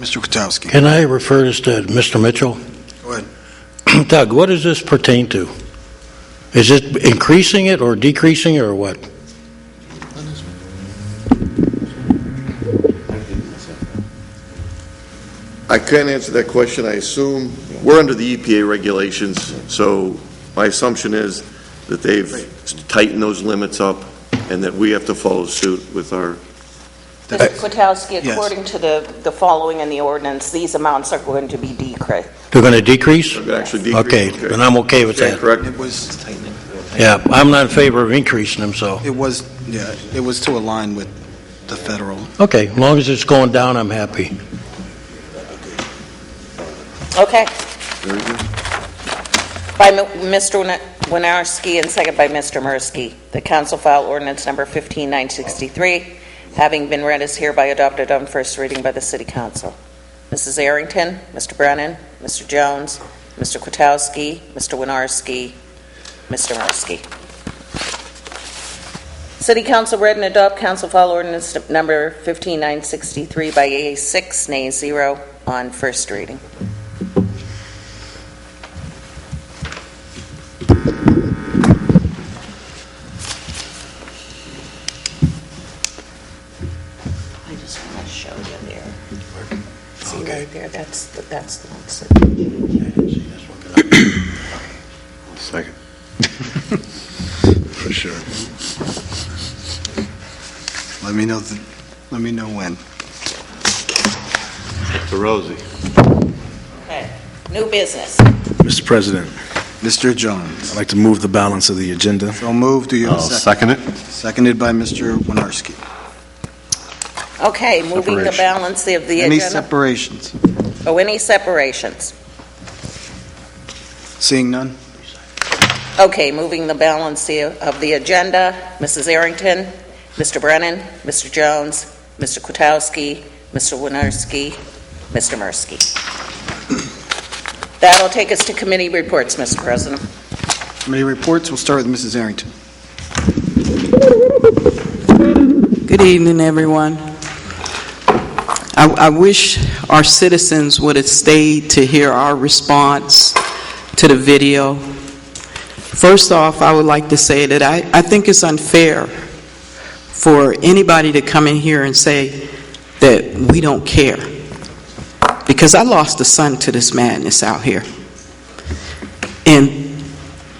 Mr. Kwiatkowski. can I refer this to Mr. Mitchell? Go ahead. Doug, what does this pertain to? Is it increasing it or decreasing it or what? I can't answer that question. I assume we're under the EPA regulations, so my assumption is that they've tightened those limits up and that we have to follow suit with our... Mr. Kwiatkowski, Yes. according to the following in the ordinance, these amounts are going to be decreased. They're going to decrease? They're gonna actually decrease. Okay, then I'm okay with that. Correct? It was Yeah, I'm not in favor of increasing them, so. it was to align with the federal. Okay, as long as it's going down, I'm happy. Okay. By Mr. Winarski and second by Mr. Mursky, the Council File Ordinance Number 15963, having been read, is hereby adopted on first reading by the City Council. Mrs. Arrington, Mr. Brennan, Mr. Jones, Mr. Kwiatkowski, Mr. Winarski, Mr. Mursky. City Council read and adopt Council File Ordinance Number 15963 by yeas 6, nays 0 on first reading. I just want to show you there. See right there, that's the one. Second. For sure. Let me know when. To Rosie. Okay, new business. Mr. President, Mr. Jones. I'd like to move the balance of the agenda. So moved. Do you have a second? Second it. Seconded by Mr. Winarski. Okay, moving the balance of the Any agenda. separations? Oh, any separations? Seeing none? Okay, moving the balance of the agenda. Mrs. Arrington, Mr. Brennan, Mr. Jones, Mr. Kwiatkowski, Mr. Winarski, Mr. Mursky. That'll take us to committee reports, Mr. President. Committee reports. We'll start with Mrs. Arrington. Good evening, everyone. I wish our citizens would have stayed to hear our response to the video. First off, I would like to say that I think it's unfair for anybody to come in here and say that we don't care. Because I lost a son to this madness out here. And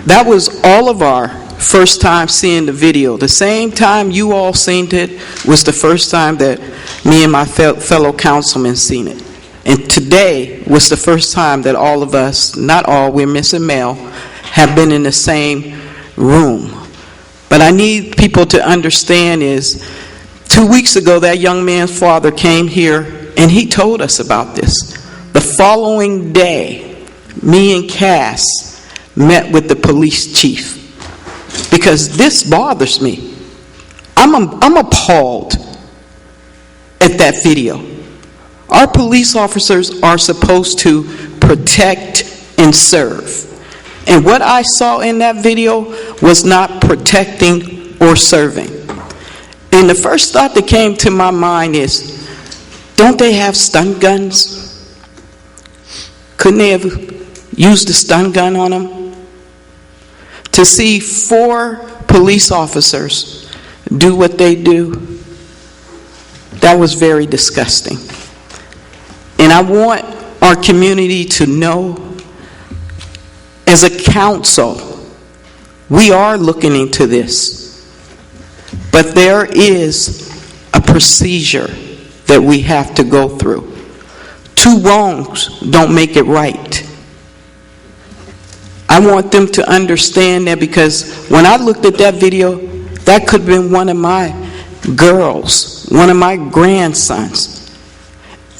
that was all of our first time seeing the video. The same time you all seen it was the first time that me and my fellow councilmen seen it. And today was the first time that all of us, not all, we're missing Mel, have been in the same room. But I need people to understand is 2 weeks ago that young man's father came here and he told us about this. The following day, me and Cass met with the police chief because this bothers me. I'm appalled at that video. Our police officers are supposed to protect and serve. And what I saw in that video was not protecting or serving. And the first thought that came to my mind is, don't they have stun guns? Couldn't they have used a stun gun on them? To see 4 police officers do what they do, that was very disgusting. And I want our community to know, as a council, we are looking into this. But there is a procedure that we have to go through. Two wrongs don't make it right. I want them to understand that, because when I looked at that video, that could have been one of my girls, one of my grandsons.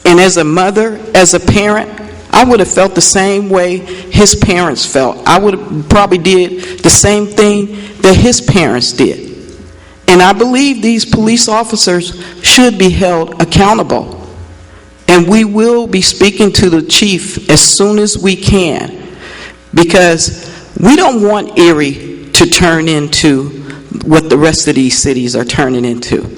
And as a mother, as a parent, I would have felt the same way his parents felt. I would have probably did the same thing that his parents did. And I believe these police officers should be held accountable. And we will be speaking to the chief as soon as we can, because we don't want Erie to turn into what the rest of these cities are turning into.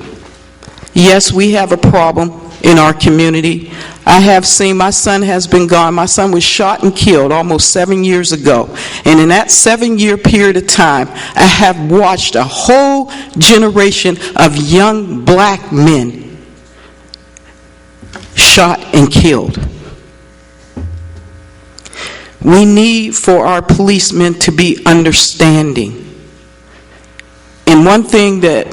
Yes, we have a problem in our community. I have seen, my son has been gone. My son was shot and killed almost 7 years ago. And in that 7-year period of time, I have watched a whole generation of young black men shot and killed. We need for our policemen to be understanding. And one thing that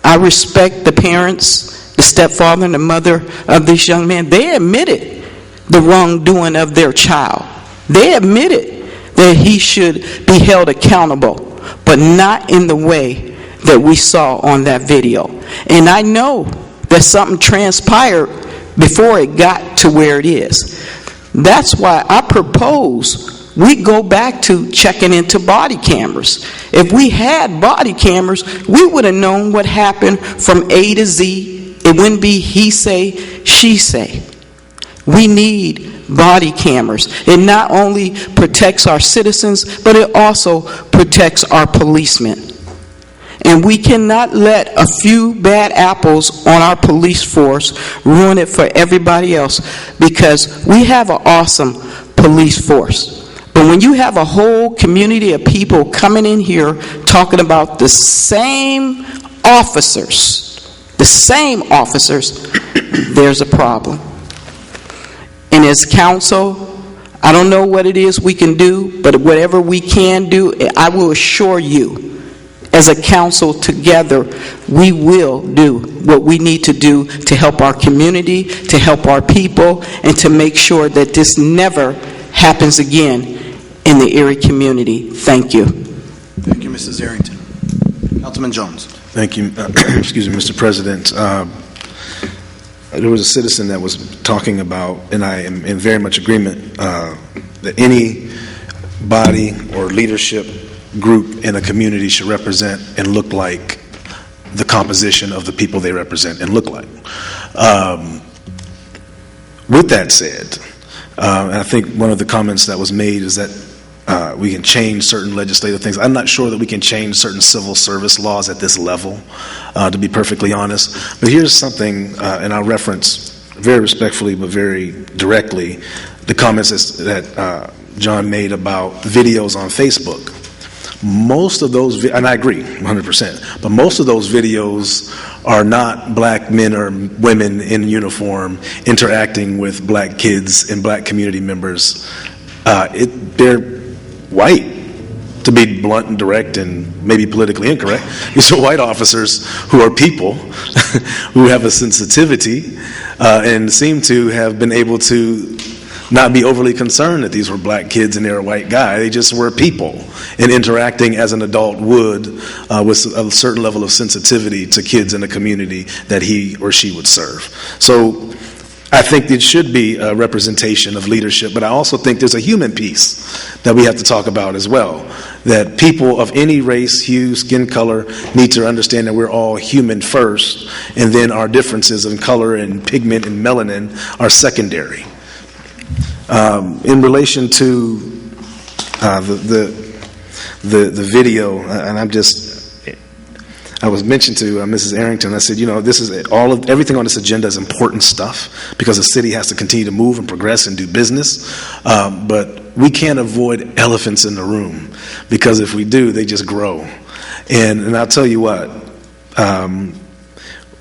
I respect the parents, the stepfather and the mother of this young man, they admitted the wrongdoing of their child. They admitted that he should be held accountable, but not in the way that we saw on that video. And I know that something transpired before it got to where it is. That's why I propose we go back to checking into body cameras. If we had body cameras, we would have known what happened from A to Z. It wouldn't be he say, she say. We need body cameras. It not only protects our citizens, but it also protects our policemen. And we cannot let a few bad apples on our police force ruin it for everybody else, because we have an awesome police force. But when you have a whole community of people coming in here talking about the same officers, there's a problem. And as council, I don't know what it is we can do, but whatever we can do, I will assure you, as a council together, we will do what we need to do to help our community, to help our people, and to make sure that this never happens again in the Erie community. Thank you. Thank you, Mrs. Arrington. Councilman Jones. Thank you. Excuse me, Mr. President. There was a citizen that was talking about, and I am in very much agreement, that any body or leadership group in a community should represent and look like the composition of the people they represent and look like. With that said, and I think one of the comments that was made is that we can change certain legislative things. I'm not sure that we can change certain civil service laws at this level, to be perfectly honest. But here's something, and I'll reference very respectfully but very directly the comments that John made about videos on Facebook. Most of those, and I agree 100%, but most of those videos are not black men or women in uniform interacting with black kids and black community members. They're white, to be blunt and direct and maybe politically incorrect. These are white officers who are people who have a sensitivity and seem to have been able to not be overly concerned that these were black kids and they're a white guy. They just were people and interacting as an adult would with a certain level of sensitivity to kids in the community that he or she would serve. So I think it should be a representation of leadership, but I also think there's a human piece that we have to talk about as well, that people of any race, hue, skin color need to understand that we're all human first, and then our differences in color and pigment and melanin are secondary. In relation to the video, and I was mentioned to Mrs. Arrington. I said, this is everything on this agenda is important stuff because the city has to continue to move and progress and do business. But we can't avoid elephants in the room, because if we do, they just grow. And I'll tell you what.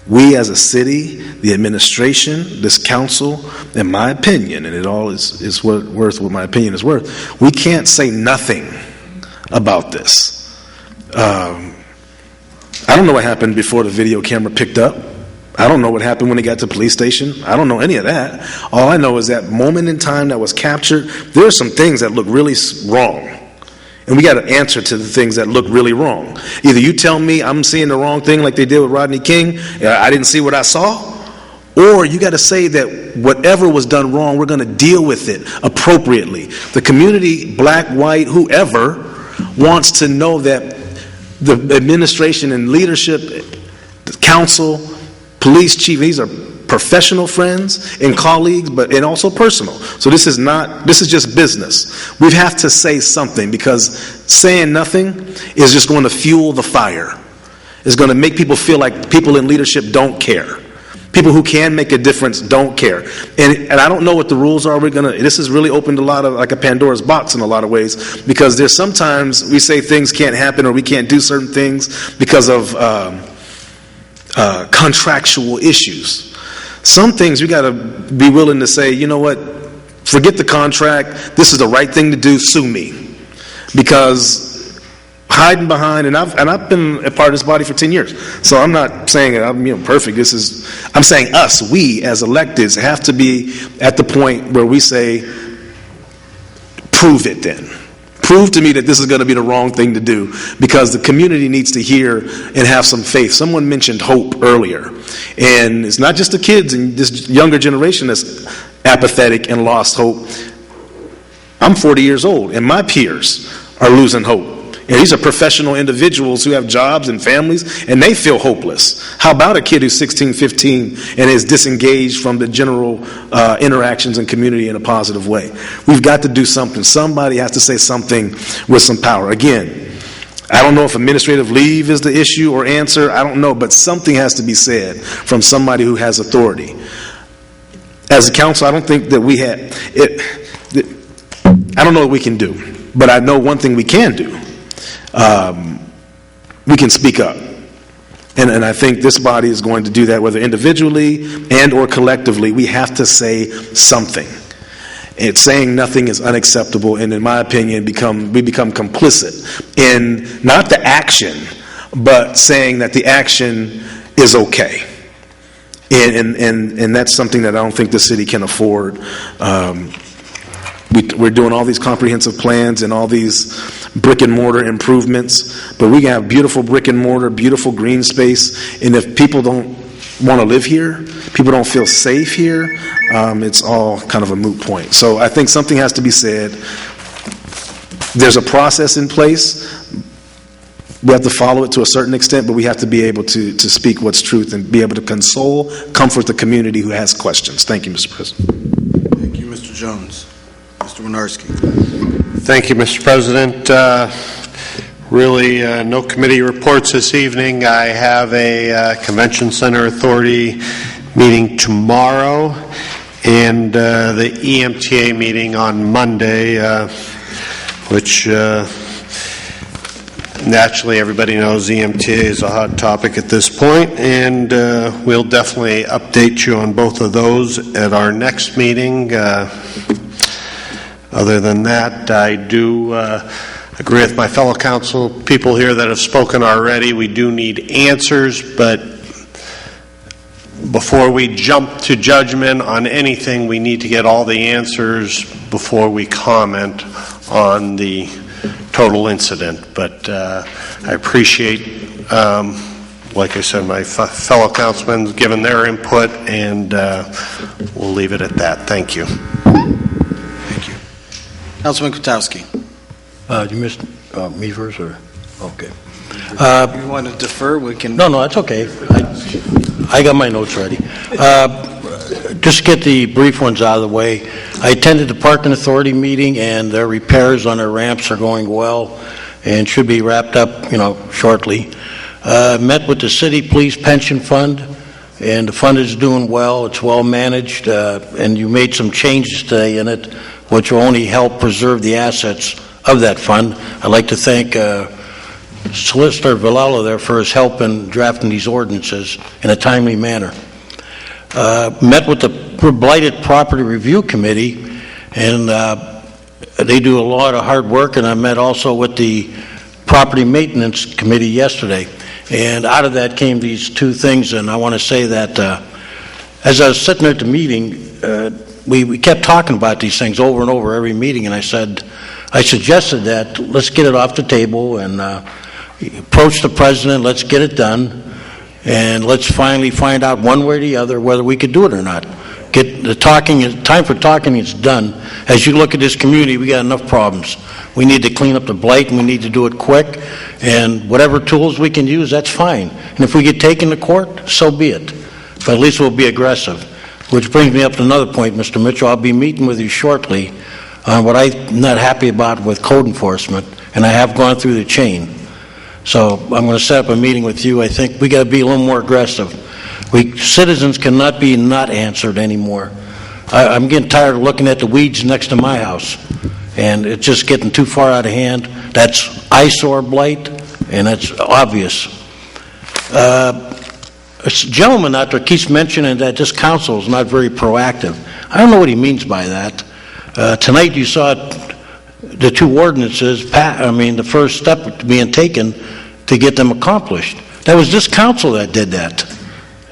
We as a city, the administration, this council, in my opinion, and it all is worth what my opinion is worth, we can't say nothing about this. I don't know what happened before the video camera picked up. I don't know what happened when he got to the police station. I don't know any of that. All I know is that moment in time that was captured, there are some things that look really wrong. And we got to answer to the things that look really wrong. Either you tell me I'm seeing the wrong thing like they did with Rodney King, I didn't see what I saw, or you got to say that whatever was done wrong, we're going to deal with it appropriately. The community, black, white, whoever, wants to know that the administration and leadership, the council, police chief, these are professional friends and colleagues, and also personal. So this is just business. We have to say something, because saying nothing is just going to fuel the fire. It's going to make people feel like people in leadership don't care. People who can make a difference don't care. And I don't know what the rules are. This has really opened a lot of, like a Pandora's box in a lot of ways, because there's sometimes we say things can't happen or we can't do certain things because of contractual issues. Some things you got to be willing to say, you know what, forget the contract, this is the right thing to do, sue me. Because hiding behind, and I've been a part of this body for 10 years, so I'm not saying that I'm perfect. I'm saying us, we as electeds, have to be at the point where we say, prove it then. Prove to me that this is going to be the wrong thing to do, because the community needs to hear and have some faith. Someone mentioned hope earlier, and it's not just the kids and this younger generation that's apathetic and lost hope. I'm 40 years old, and my peers are losing hope. And these are professional individuals who have jobs and families, and they feel hopeless. How about a kid who's 16, 15, and is disengaged from the general interactions and community in a positive way? We've got to do something. Somebody has to say something with some power. Again, I don't know if administrative leave is the issue or answer. I don't know, but something has to be said from somebody who has authority. As a council, I don't think that we have it. I don't know what we can do, but I know one thing we can do. We can speak up. And I think this body is going to do that, whether individually and or collectively. We have to say something. And saying nothing is unacceptable, and in my opinion, we become complicit in not the action, but saying that the action is okay. And that's something that I don't think the city can afford. We're doing all these comprehensive plans and all these brick and mortar improvements, but we have beautiful brick and mortar, beautiful green space, and if people don't want to live here, people don't feel safe here, it's all kind of a moot point. So I think something has to be said. There's a process in place. We have to follow it to a certain extent, but we have to be able to speak what's truth and be able to console, comfort the community who has questions. Thank you, Mr. President. Thank you, Mr. Jones. Mr. Winarski. Thank you, Mr. President. Really, no committee reports this evening. I have a Convention Center Authority meeting tomorrow and the EMTA meeting on Monday, which naturally everybody knows EMTA is a hot topic at this point, and we'll definitely update you on both of those at our next meeting. Other than that, I do agree with my fellow council people here that have spoken already. We do need answers, but before we jump to judgment on anything, we need to get all the answers before we comment on the total incident. But I appreciate, like I said, my fellow councilmen giving their input, and we'll leave it at that. Thank you. Councilman Kwiatkowski. You missed me first, or? Okay. You want to defer? We can. No, that's okay. I got my notes ready. Just get the brief ones out of the way. I attended the Parking Authority meeting, and their repairs on their ramps are going well and should be wrapped up, shortly. Met with the City Police Pension Fund, and the fund is doing well. It's well managed, and you made some changes today in it, which will only help preserve the assets of that fund. I'd like to thank Solicitor Villala there for his help in drafting these ordinances in a timely manner. Met with the Blighted Property Review Committee, and they do a lot of hard work, and I met also with the Property Maintenance Committee yesterday. And out of that came these two things, and I want to say that as I was sitting at the meeting, we kept talking about these things over and over every meeting, and I suggested that let's get it off the table and approach the president, let's get it done, and let's finally find out one way or the other whether we could do it or not. Time for talking is done. As you look at this community, we got enough problems. We need to clean up the blight, and we need to do it quick, and whatever tools we can use, that's fine. And if we get taken to court, so be it. But at least we'll be aggressive. Which brings me up to another point, Mr. Mitchell. I'll be meeting with you shortly on what I'm not happy about with code enforcement, and I have gone through the chain. So I'm going to set up a meeting with you. I think we got to be a little more aggressive. Citizens cannot be not answered anymore. I'm getting tired of looking at the weeds next to my house, and it's just getting too far out of hand. That's eyesore blight, and that's obvious. A gentleman out there keeps mentioning that this council is not very proactive. I don't know what he means by that. Tonight you saw the two ordinances, the first step being taken to get them accomplished. That was this council that did that.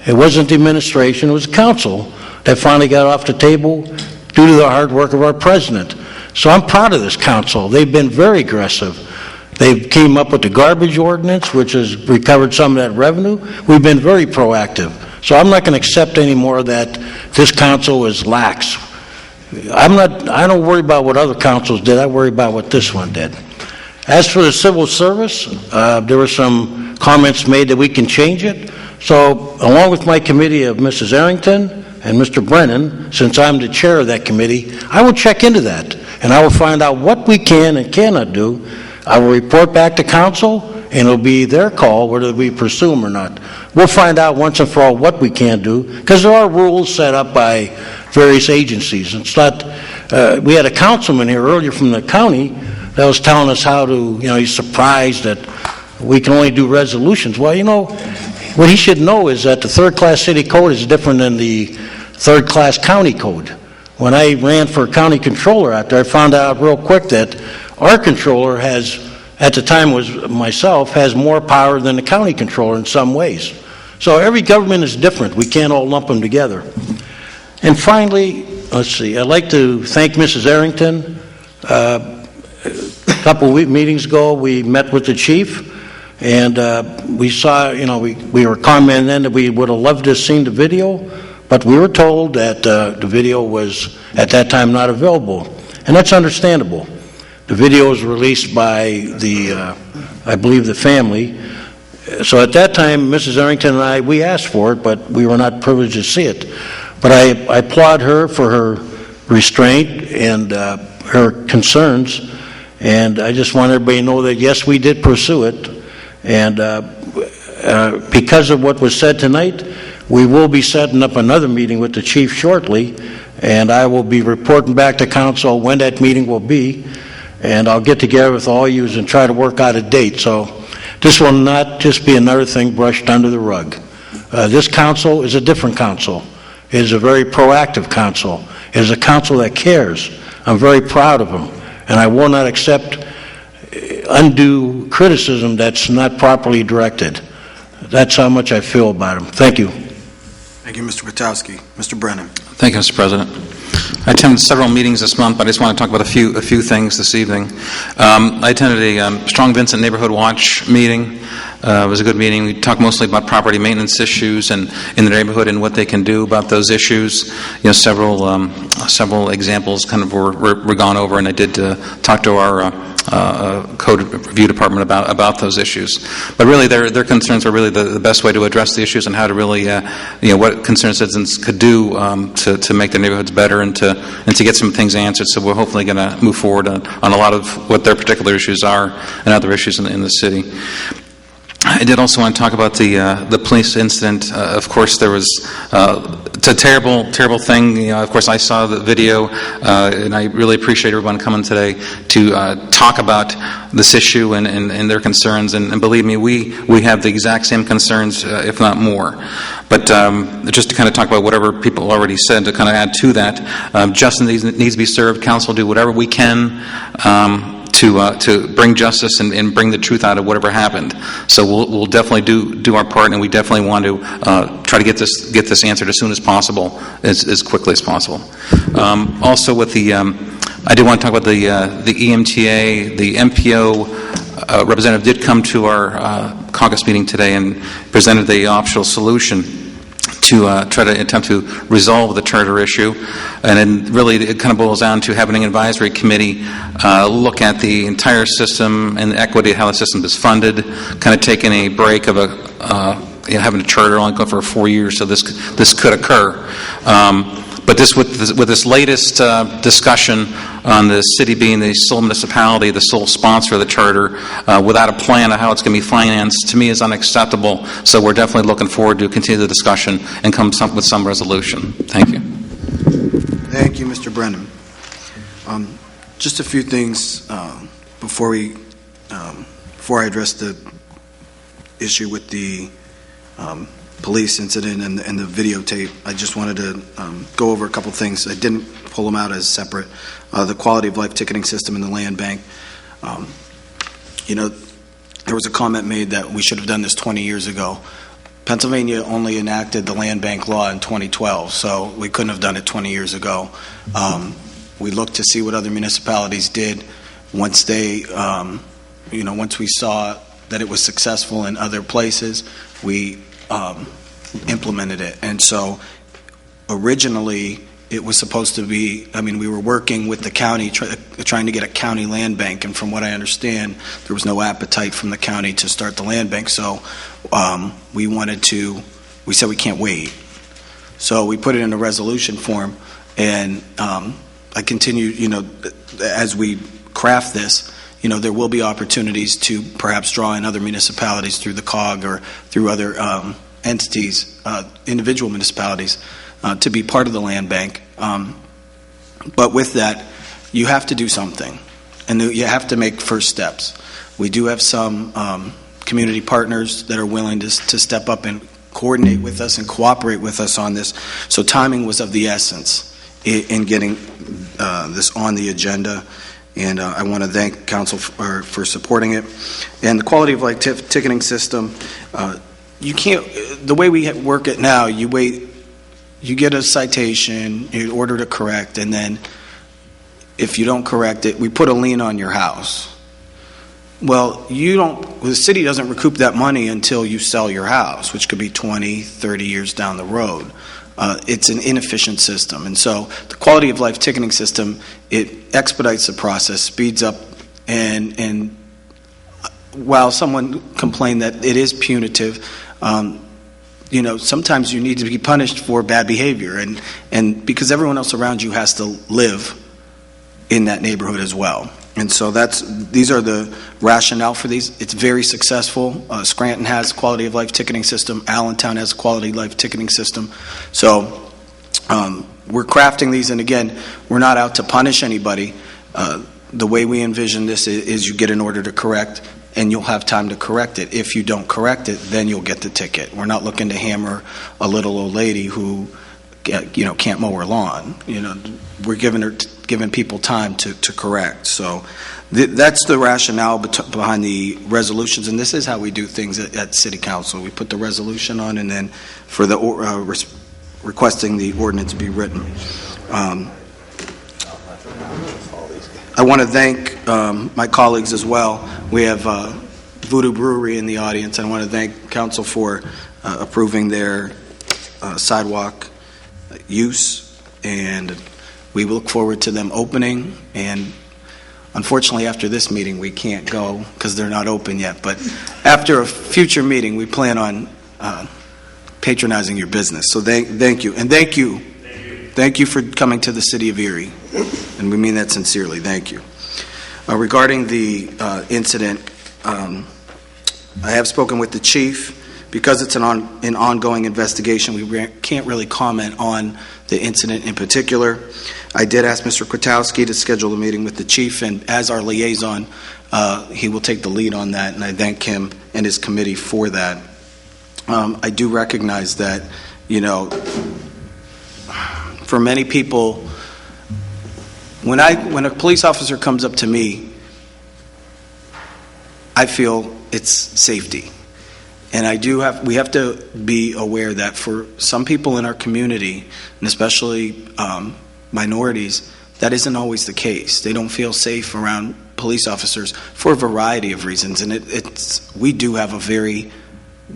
It wasn't the administration, it was the council that finally got off the table due to the hard work of our president. So I'm proud of this council. They've been very aggressive. They came up with the garbage ordinance, which has recovered some of that revenue. We've been very proactive. So I'm not going to accept anymore that this council is lax. I don't worry about what other councils did. I worry about what this one did. As for the civil service, there were some comments made that we can change it. So along with my committee of Mrs. Arrington and Mr. Brennan, since I'm the chair of that committee, I will check into that, and I will find out what we can and cannot do. I will report back to council, and it'll be their call whether we pursue them or not. We'll find out once and for all what we can do, because there are rules set up by various agencies. It's not. We had a councilman here earlier from the county that was telling us how to, he's surprised that we can only do resolutions. Well, what he should know is that the third-class city code is different than the third-class county code. When I ran for county controller out there, I found out real quick that our controller at the time was myself, has more power than the county controller in some ways. So every government is different. We can't all lump them together. And finally, let's see, I'd like to thank Mrs. Arrington. A couple of meetings ago, we met with the chief, and we saw, we were commenting then that we would have loved to have seen the video, but we were told that the video was at that time not available, and that's understandable. The video was released by I believe, the family. So at that time, Mrs. Arrington and I, we asked for it, but we were not privileged to see it. But I applaud her for her restraint and her concerns, and I just want everybody to know that, yes, we did pursue it, and because of what was said tonight, we will be setting up another meeting with the chief shortly, and I will be reporting back to council when that meeting will be. And I'll get together with all you and try to work out a date. So this will not just be another thing brushed under the rug. This council is a different council. It is a very proactive council. It is a council that cares. I'm very proud of them. And I will not accept undue criticism that's not properly directed. That's how much I feel about them. Thank you. Thank you, Mr. Gutowski. Mr. Brennan. Thank you, Mr. President. I attended several meetings this month, but I just want to talk about a few things this evening. I attended a Strong Vincent Neighborhood Watch meeting. It was a good meeting. We talked mostly about property maintenance issues and in the neighborhood and what they can do about those issues. Several examples kind of were gone over, and I did talk to our code review department about those issues. But really, their concerns are really the best way to address the issues and how to really, what concerned citizens could do to make their neighborhoods better and to get some things answered. So we're hopefully going to move forward on a lot of what their particular issues are and other issues in the city. I did also want to talk about the police incident. Of course, there was it's a terrible thing. Of course, I saw the video, and I really appreciate everyone coming today to talk about this issue and their concerns. And believe me, we have the exact same concerns, if not more. But just to kind of talk about whatever people already said, to kind of add to that, justice needs to be served. Council do whatever we can to bring justice and bring the truth out of whatever happened. So we'll definitely do our part, and we definitely want to try to get this answered as soon as possible, as quickly as possible. Also, with the I did want to talk about the EMTA. The MPO representative did come to our caucus meeting today and presented the optional solution to try to attempt to resolve the charter issue. And then really it kind of boils down to having an advisory committee look at the entire system and the equity of how the system is funded, kind of taking a break of having a charter only go for 4 years, so this could occur. But with this latest discussion on the city being the sole municipality, the sole sponsor of the charter, without a plan of how it's going to be financed, to me is unacceptable. So we're definitely looking forward to continue the discussion and come up with some resolution. Thank you. Thank you, Mr. Brennan. Just a few things before I address the issue with the police incident and the videotape. I just wanted to go over a couple things. I didn't pull them out as separate. The quality of life ticketing system and the land bank. There was a comment made that we should have done this 20 years ago. Pennsylvania only enacted the land bank law in 2012, so we couldn't have done it 20 years ago. We looked to see what other municipalities did. Once once we saw that it was successful in other places, we implemented it. And so originally it was supposed to be, we were working with the county trying to get a county land bank, and from what I understand there was no appetite from the county to start the land bank, so we said we can't wait. So we put it in a resolution form, and I continue, as we craft this, there will be opportunities to perhaps draw in other municipalities through the COG or through other entities, individual municipalities, to be part of the land bank. But with that, you have to do something, and you have to make first steps. We do have some community partners that are willing to step up and coordinate with us and cooperate with us on this. So timing was of the essence in getting this on the agenda. And I want to thank council for supporting it. And the quality of life ticketing system, you can't, the way we work it now, you wait, you get a citation, you order to correct, and then if you don't correct it, we put a lien on your house. Well, the city doesn't recoup that money until you sell your house, which could be 20, 30 years down the road. It's an inefficient system. And so the quality of life ticketing system, it expedites the process, speeds up, and while someone complained that it is punitive, sometimes you need to be punished for bad behavior, and because everyone else around you has to live in that neighborhood as well. And so these are the rationale for these. It's very successful. Scranton has a quality of life ticketing system. Allentown has a quality of life ticketing system. So we're crafting these, and again, we're not out to punish anybody. The way we envision this is you get an order to correct, and you'll have time to correct it. If you don't correct it, then you'll get the ticket. We're not looking to hammer a little old lady who can't mow her lawn. We're giving people time to correct. So that's the rationale behind the resolutions, and this is how we do things at City Council. We put the resolution on, and then for the requesting the ordinance be written. I want to thank my colleagues as well. We have Voodoo Brewery in the audience, and I want to thank council for approving their sidewalk use, and we look forward to them opening. And unfortunately, after this meeting, we can't go because they're not open yet. But after a future meeting, we plan on patronizing your business. So thank you. And thank you. Thank you for coming to the city of Erie. And we mean that sincerely. Thank you. Regarding the incident, I have spoken with the chief. Because it's an ongoing investigation, we can't really comment on the incident in particular. I did ask Mr. Kwiatkowski to schedule a meeting with the chief, and as our liaison, he will take the lead on that, and I thank him and his committee for that. I do recognize that, for many people, when a police officer comes up to me I feel it's safety. And we have to be aware that for some people in our community, and especially minorities, that isn't always the case. They don't feel safe around police officers for a variety of reasons. And we do have a very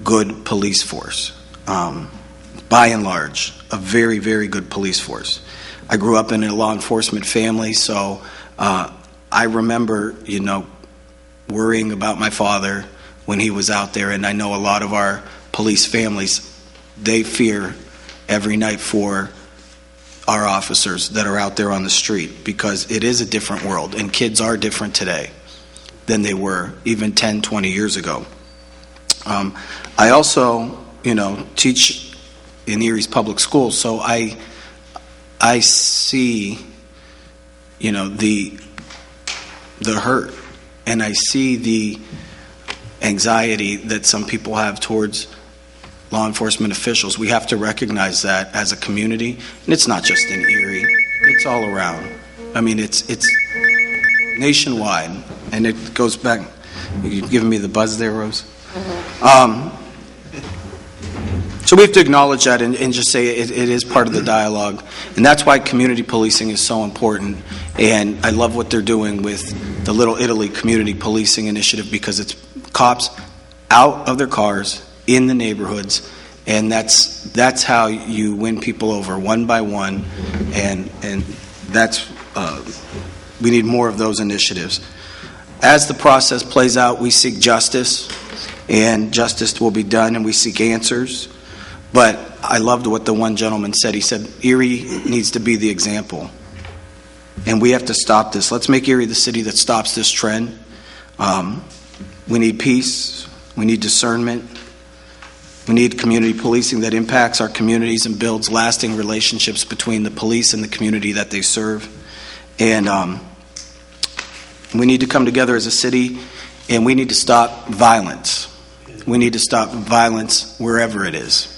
good police force, by and large, a very, very good police force. I grew up in a law enforcement family, so I remember, worrying about my father when he was out there, and I know a lot of our police families, they fear every night for our officers that are out there on the street, because it is a different world, and kids are different today than they were even 10, 20 years ago. I also, teach in Erie's public schools, so I see, the hurt, and I see the anxiety that some people have towards law enforcement officials. We have to recognize that as a community, and it's not just in Erie, it's all around. I mean, it's nationwide, and it goes back. You've given me the buzz there, Rose? So we have to acknowledge that and just say it is part of the dialogue, and that's why community policing is so important. And I love what they're doing with the Little Italy Community Policing Initiative, because it's cops out of their cars in the neighborhoods, and that's how you win people over one by one, and that's we need more of those initiatives. As the process plays out, we seek justice, and justice will be done, and we seek answers. But I loved what the one gentleman said. He said, Erie needs to be the example, and we have to stop this. Let's make Erie the city that stops this trend. We need peace. We need discernment. We need community policing that impacts our communities and builds lasting relationships between the police and the community that they serve. And we need to come together as a city, and we need to stop violence. We need to stop violence wherever it is.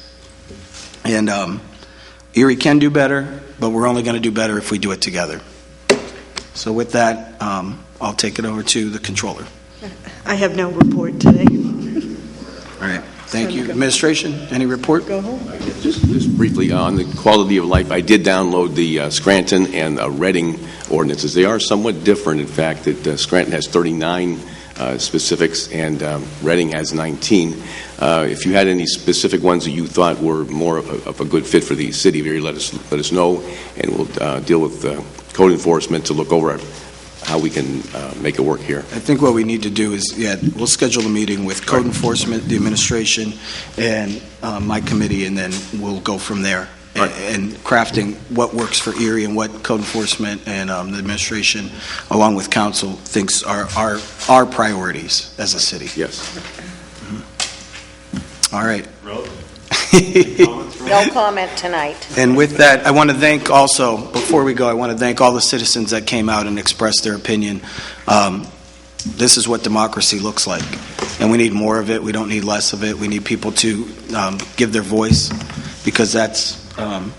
And Erie can do better, but we're only going to do better if we do it together. So with that, I'll take it over to the controller. I have no report today. All right. Thank you. Administration, any report? Go home. Just briefly on the quality of life, I did download the Scranton and Reading ordinances. They are somewhat different. In fact, that Scranton has 39 specifics and Reading has 19. If you had any specific ones that you thought were more of a good fit for the city of Erie, let us know, and we'll deal with code enforcement to look over how we can make it work here. I think what we need to do is, we'll schedule a meeting with code enforcement, the administration, and my committee, and then we'll go from there. And crafting what works for Erie and what code enforcement and the administration, along with council, thinks are our priorities as a city. Yes. Mm-hmm. All right. No comment tonight. And with that, I want to thank also, before we go, I want to thank all the citizens that came out and expressed their opinion. This is what democracy looks like, and we need more of it. We don't need less of it. We need people to give their voice, because that's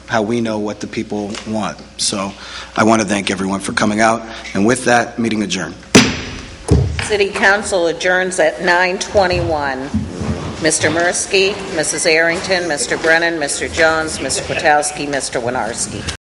how we know what the people want. So I want to thank everyone for coming out, and with that, meeting adjourned. City Council adjourns at 9:21. Mr. Mursky, Mrs. Arrington, Mr. Brennan, Mr. Jones, Mr. Potowski, Mr. Winarski.